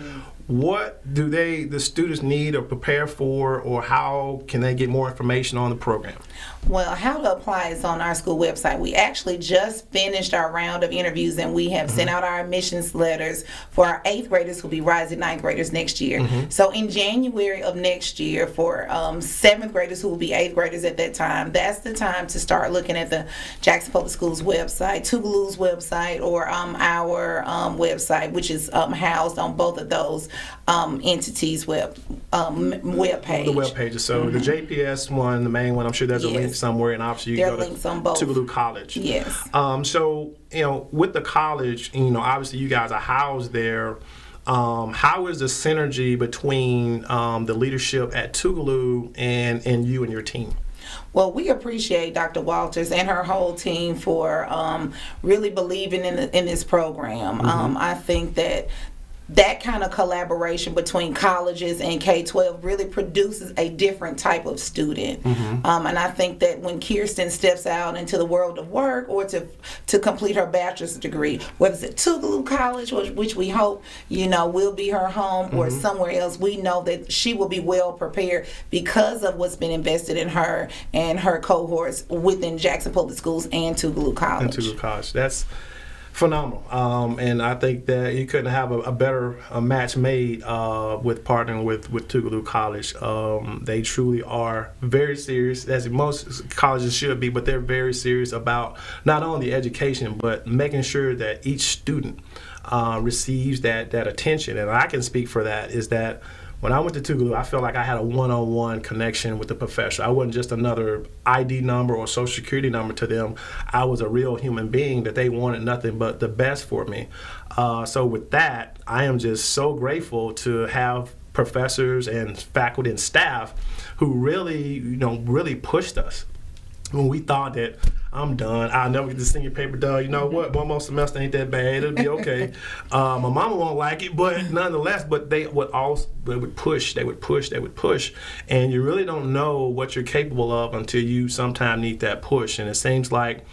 what do the students need or prepare for, or how can they get more information on the program? Well, how to apply is on our school website. We actually just finished our round of interviews, and we have sent out our admissions letters for our 8th graders who will be rising 9th graders next year. So in January of next year, for 7th graders who will be 8th graders at that time, that's the time to start looking at the Jackson Public Schools website, Tougaloo's website, or our website, which is housed on both of those entities' web page. The web pages. So the JPS one, the main one, I'm sure there's a link somewhere, and obviously you can go to Tougaloo College. Yes. So with the college, obviously you guys are housed there. How is the synergy between the leadership at Tougaloo and you and your team? Well, we appreciate Dr. Walters and her whole team for really believing in this program. I think that kind of collaboration between colleges and K-12 really produces a different type of student. And I think that when Kirsten steps out into the world of work, or to complete her bachelor's degree, whether it's at Tougaloo College, which we hope will be her home, or somewhere else, we know that she will be well prepared because of what's been invested in her and her cohorts within Jackson Public Schools and Tougaloo College. That's phenomenal, and I think that you couldn't have a better match made with partnering with Tougaloo College. They truly are very serious, as most colleges should be, but they're very serious about not only the education, but making sure that each student receives that attention. And I can speak for that, is that when I went to Tougaloo, I felt like I had a one-on-one connection with the professor. I wasn't just another ID number or social security number to them. I was a real human being that they wanted nothing but the best for me. So with that, I am just so grateful to have professors and faculty and staff who really, really pushed us. When we thought that I'm done, I'll never get the senior paper done. You know what? One more semester ain't that bad. It'll be okay. My mama won't like it, but nonetheless, but they would push, and you really don't know what you're capable of until you sometime need that push. And it seems like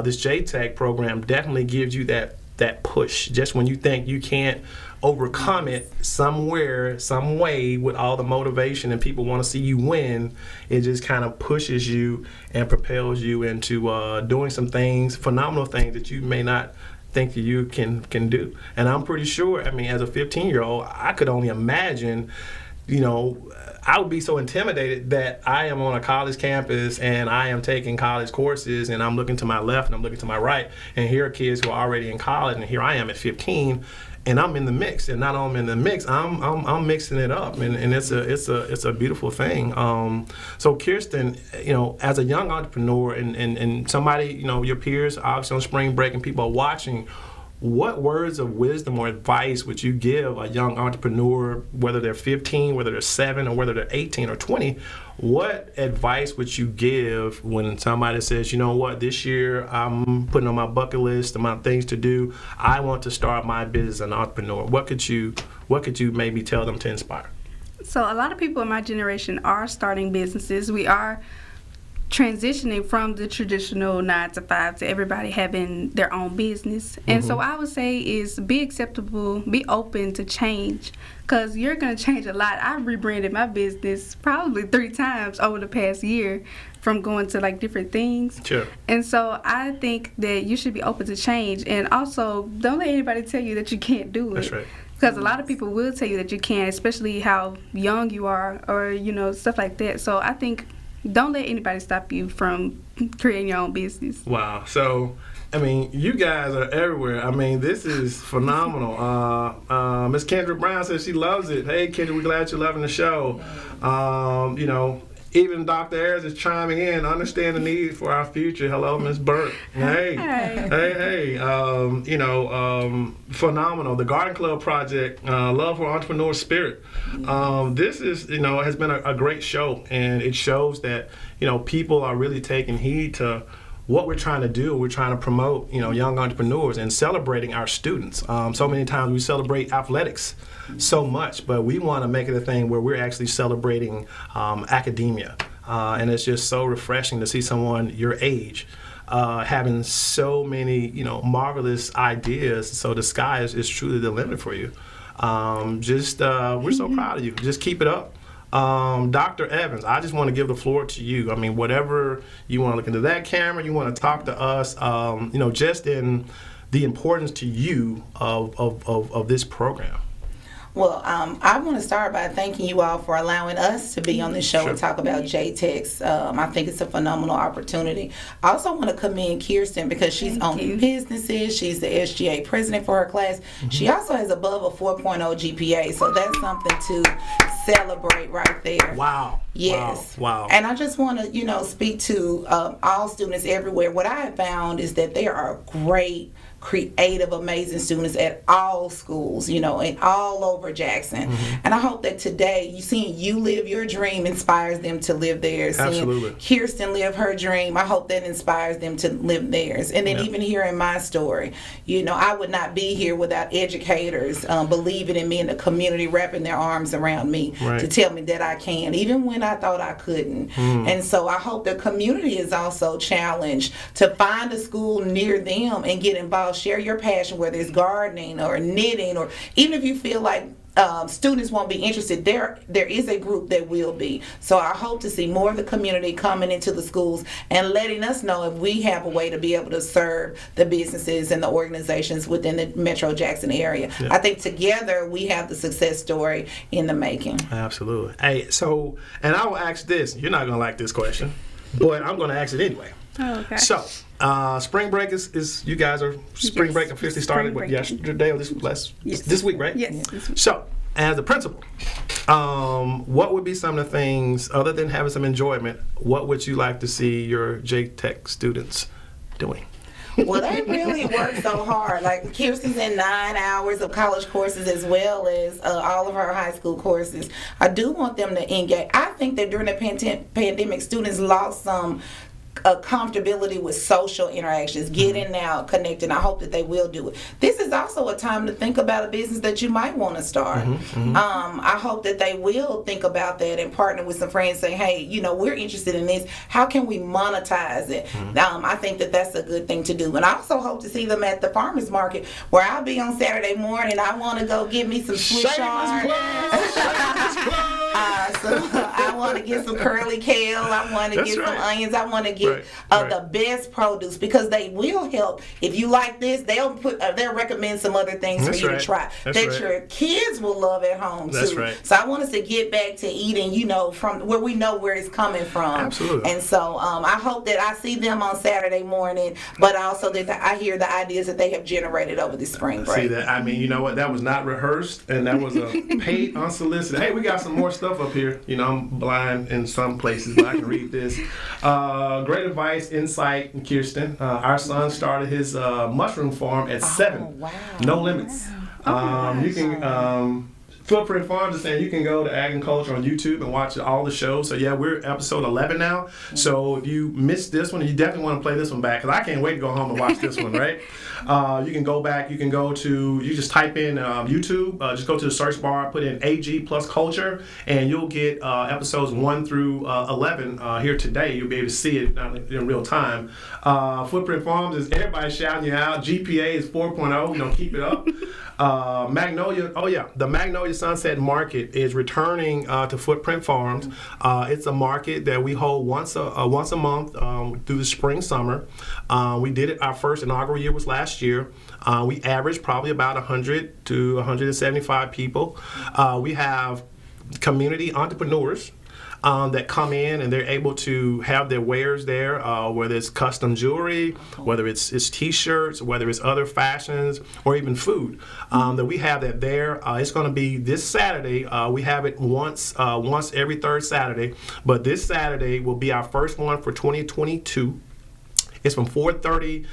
this JTech program definitely gives you that push. Just when you think you can't overcome it somewhere, some way, with all the motivation and people want to see you win, it just kind of pushes you and propels you into doing some things, phenomenal things that you may not think that you can do. And I'm pretty sure, I mean, as a 15-year-old, I could only imagine, I would be so intimidated that I am on a college campus and I am taking college courses and I'm looking to my left and I'm looking to my right, and here are kids who are already in college, and here I am at 15 and I'm in the mix. And not only in the mix, I'm mixing it up, and it's a beautiful thing. So Kirsten, as a young entrepreneur and somebody, your peers obviously on spring break and people are watching, what words of wisdom or advice would you give a young entrepreneur, whether they're 15, whether they're 7, or whether they're 18 or 20? What advice would you give when somebody says, you know what, this year I'm putting on my bucket list of my things to do, I want to start my business as an entrepreneur? What could you maybe tell them to inspire? So a lot of people in my generation are starting businesses. We are transitioning from the traditional 9 to 5 to everybody having their own business. And so I would say is be acceptable, be open to change, because you're going to change a lot. I rebranded my business probably 3 times over the past year from going to like different things. Sure. And so I think that you should be open to change, and also don't let anybody tell you that you can't do it. That's right. Because a lot of people will tell you that you can, especially how young you are, or stuff like that. So I think don't let anybody stop you from creating your own business. Wow. So, I mean, you guys are everywhere. I mean, this is phenomenal. Miss Kendra Brown says she loves it. Hey, Kendra, we're glad you're loving the show. Even Dr. Ayers is chiming in, understand the need for our future. Hello, Miss Burke. Hey. Hey. Phenomenal. The Garden Club Project, Love for Entrepreneur Spirit. This is, has been a great show, and it shows that, people are really taking heed to what we're trying to do. We're trying to promote, young entrepreneurs and celebrating our students. So many times we celebrate athletics so much, but we want to make it a thing where we're actually celebrating academia. And it's just so refreshing to see someone your age having so many, marvelous ideas. So the sky is truly the limit for you. We're so proud of you. Just keep it up. Dr. Evans, I just want to give the floor to you. I mean, whatever you want to look into that camera, you want to talk to us, just in the importance to you of this program. Well, I want to start by thanking you all for allowing us to be on the show and talk about JTEX. I think it's a phenomenal opportunity. I also want to commend Kirsten because she's owning businesses. She's the SGA president for her class. She also has above a 4.0 GPA, so that's something to celebrate right there. Wow. Yes. Wow. And I just want to, speak to all students everywhere. What I have found is that there are great, creative, amazing students at all schools, and all over Jackson. And I hope that today, seeing you live your dream inspires them to live theirs. Absolutely. Seeing Kirsten live her dream, I hope that inspires them to live theirs. And then even hearing my story, I would not be here without educators believing in me and the community wrapping their arms around me to tell me that I can, even when I thought I couldn't. And so I hope the community is also challenged to find a school near them and get involved. Share your passion, whether it's gardening or knitting, or even if you feel like students won't be interested, there is a group that will be. So I hope to see more of the community coming into the schools and letting us know if we have a way to be able to serve the businesses and the organizations within the Metro Jackson area. I think together we have the success story in the making. Absolutely. Hey, and I will ask this. You're not going to like this question, but I'm going to ask it anyway. Oh, okay. So, spring break is you guys are spring break officially started yesterday or this week, right? Yes. So, as a principal, what would be some of the things other than having some enjoyment? What would you like to see your JTEX students doing? Well, they really work so hard. Like Kirsten's in 9 hours of college courses as well as all of her high school courses. I do want them to engage. I think that during the pandemic, students lost some comfortability with social interactions, getting out, connecting. I hope that they will do it. This is also a time to think about a business that you might want to start. I hope that they will think about that and partner with some friends saying, hey, we're interested in this. How can we monetize it? I think that that's a good thing to do. And I also hope to see them at the farmers market where I'll be on Saturday morning. I want to go get me some Swiss yards. So I want to get some curly kale. I want to get some onions. I want to get the best produce, because they will help. If you like this, they'll recommend some other things for you to try that your kids will love at home too. So I want us to get back to eating, from where we know where it's coming from. Absolutely. And so I hope that I see them on Saturday morning, but also that I hear the ideas that they have generated over the spring break. See that? I mean, you know what? That was not rehearsed, and that was a paid, unsolicited. Hey, we got some more stuff up here. I'm blind in some places, but I can read this. Great advice, insight, Kirsten. Our son started his mushroom farm at 7. Wow. No limits. You can. Footprint Farms is saying you can go to Ag and Culture on YouTube and watch all the shows. So yeah, we're episode 11 now. So if you missed this one, you definitely want to play this one back, because I can't wait to go home and watch this one, right? You can go back. You can go to, you just type in YouTube. Just go to the search bar, put in AG plus Culture, and you'll get episodes 1 through 11 here today. You'll be able to see it in real time. Footprint Farms is everybody shouting you out. GPA is 4.0. Keep it up. Magnolia, the Magnolia Sunset Market is returning to Footprint Farms. It's a market that we hold once a month through the spring, summer. We did it, our first inaugural year was last year. We averaged probably about 100 to 175 people. We have community entrepreneurs that come in, and they're able to have their wares there, whether it's custom jewelry, whether it's T-shirts, whether it's other fashions, or even food. That we have that there. It's going to be this Saturday. We have it once every third Saturday, but this Saturday will be our first one for 2022. It's from 4 to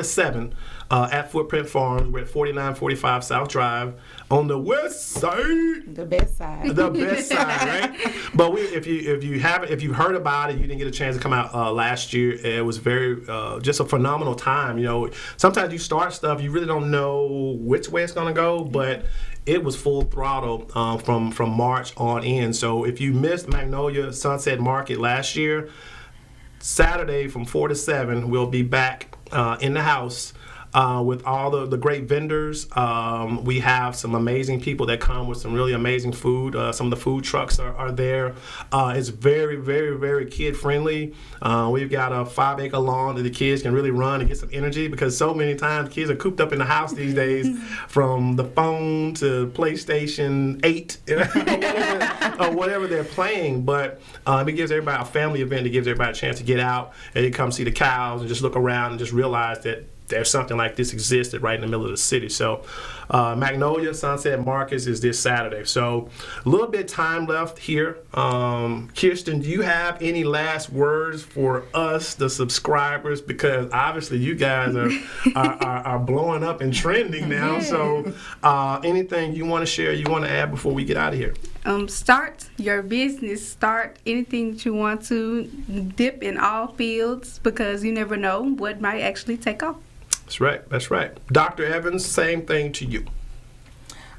7 at Footprint Farms. We're at 4945 South Drive on the west side. The best side. The best side, right? But if you've heard about it, you didn't get a chance to come out last year. It was very just a phenomenal time. Sometimes you start stuff, you really don't know which way it's going to go, but it was full throttle from March on in. So if you missed Magnolia Sunset Market last year, Saturday from 4 to 7, we'll be back in the house with all the great vendors. We have some amazing people that come with some really amazing food. Some of the food trucks are there. It's very, very, very kid-friendly. We've got a 5-acre lawn that the kids can really run and get some energy, because so many times kids are cooped up in the house these days from the phone to PlayStation 8 or whatever they're playing. But it gives everybody a family event. It gives everybody a chance to get out and you come see the cows and just look around and just realize that there's something like this existed right in the middle of the city. So Magnolia Sunset Markets is this Saturday. So a little bit of time left here. Kirsten, do you have any last words for us, the subscribers? Because obviously you guys are blowing up and trending now. So anything you want to share, you want to add before we get out of here? Start your business. Start anything that you want to. Dip in all fields, because you never know what might actually take off. That's right. Dr. Evans, same thing to you.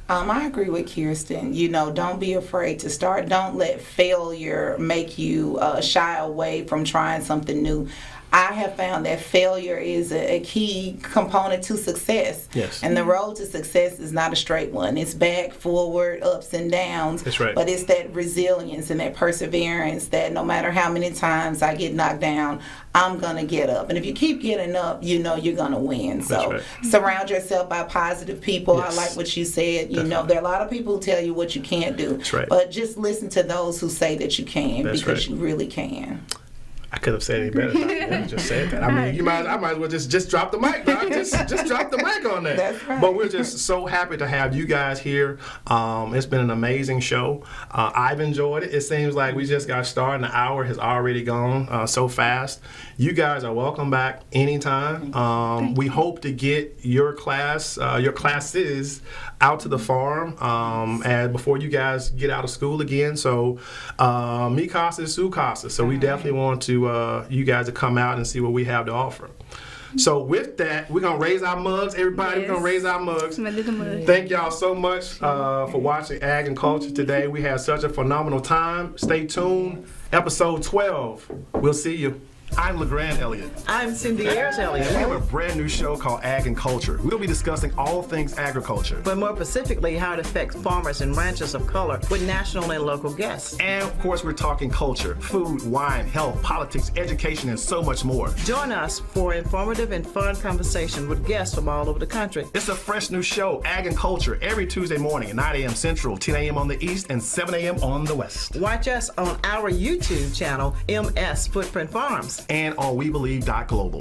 I agree with Kirsten. Don't be afraid to start. Don't let failure make you shy away from trying something new. I have found that failure is a key component to success. Yes. And the road to success is not a straight one. It's back, forward, ups and downs. That's right. But it's that resilience and that perseverance that no matter how many times I get knocked down, I'm going to get up. And if you keep getting up, you're going to win. So surround yourself by positive people. Yes. I like what you said. There are a lot of people who tell you what you can't do. That's right. But just listen to those who say that you can, because you really can. I could have said any better. I just said that. I mean, I might as well just drop the mic, Doc. Just drop the mic on that. That's right. But we're just so happy to have you guys here. It's been an amazing show. I've enjoyed it. It seems like we just got started. An hour has already gone so fast. You guys are welcome back anytime. We hope to get your classes out to the farm and before you guys get out of school again. So mi casa is su casa. So we definitely want to you guys to come out and see what we have to offer. So with that, we're going to raise our mugs. Everybody, we're going to raise our mugs. Thank y'all so much for watching Ag and Culture today. We had such a phenomenal time. Stay tuned. Episode 12. We'll see you. I'm LeGrand Elliott. I'm Cindy Ayers Elliott. And we have a brand new show called Ag and Culture. We'll be discussing all things agriculture. But more specifically, how it affects farmers and ranchers of color with national and local guests. And of course, we're talking culture, food, wine, health, politics, education, and so much more. Join us for informative and fun conversation with guests from all over the country. It's a fresh new show, Ag and Culture, every Tuesday morning at 9 a.m. Central, 10 a.m. on the East, and 7 a.m. on the West. Watch us on our YouTube channel, MS Footprint Farms. And on WeBelieve.global.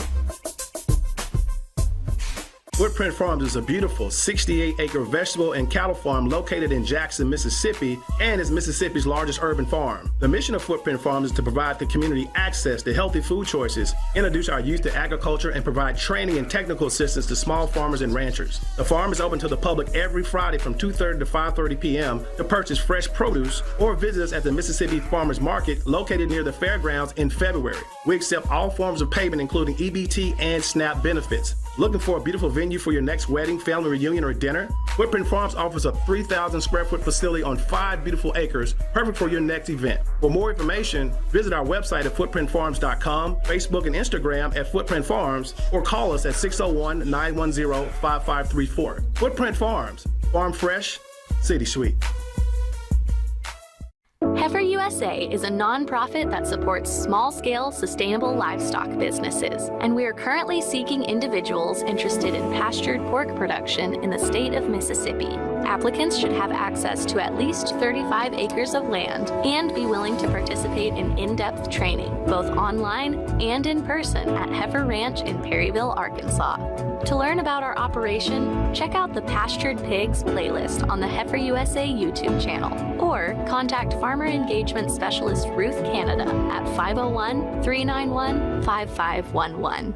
Footprint Farms is a beautiful 68-acre vegetable and cattle farm located in Jackson, Mississippi, and is Mississippi's largest urban farm. The mission of Footprint Farms is to provide the community access to healthy food choices, introduce our youth to agriculture, and provide training and technical assistance to small farmers and ranchers. The farm is open to the public every Friday from 2:30 to 5:30 p.m. to purchase fresh produce or visit us at the Mississippi Farmers Market located near the fairgrounds in February. We accept all forms of payment, including EBT and SNAP benefits. Looking for a beautiful venue for your next wedding, family reunion, or dinner? Footprint Farms offers a 3,000 square foot facility on 5 beautiful acres, perfect for your next event. For more information, visit our website at footprintfarms.com, Facebook and Instagram at Footprint Farms, or call us at 601-910-5534. Footprint Farms, farm fresh, city sweet. Heifer USA is a nonprofit that supports small-scale, sustainable livestock businesses, and we are currently seeking individuals interested in pastured pork production in the state of Mississippi. Applicants should have access to at least 35 acres of land and be willing to participate in in-depth training, both online and in person at Heifer Ranch in Perryville, Arkansas. To learn about our operation, check out the Pastured Pigs playlist on the Heifer USA YouTube channel, or contact Farmer Engagement Specialist Ruth Canada at 501-391-5511.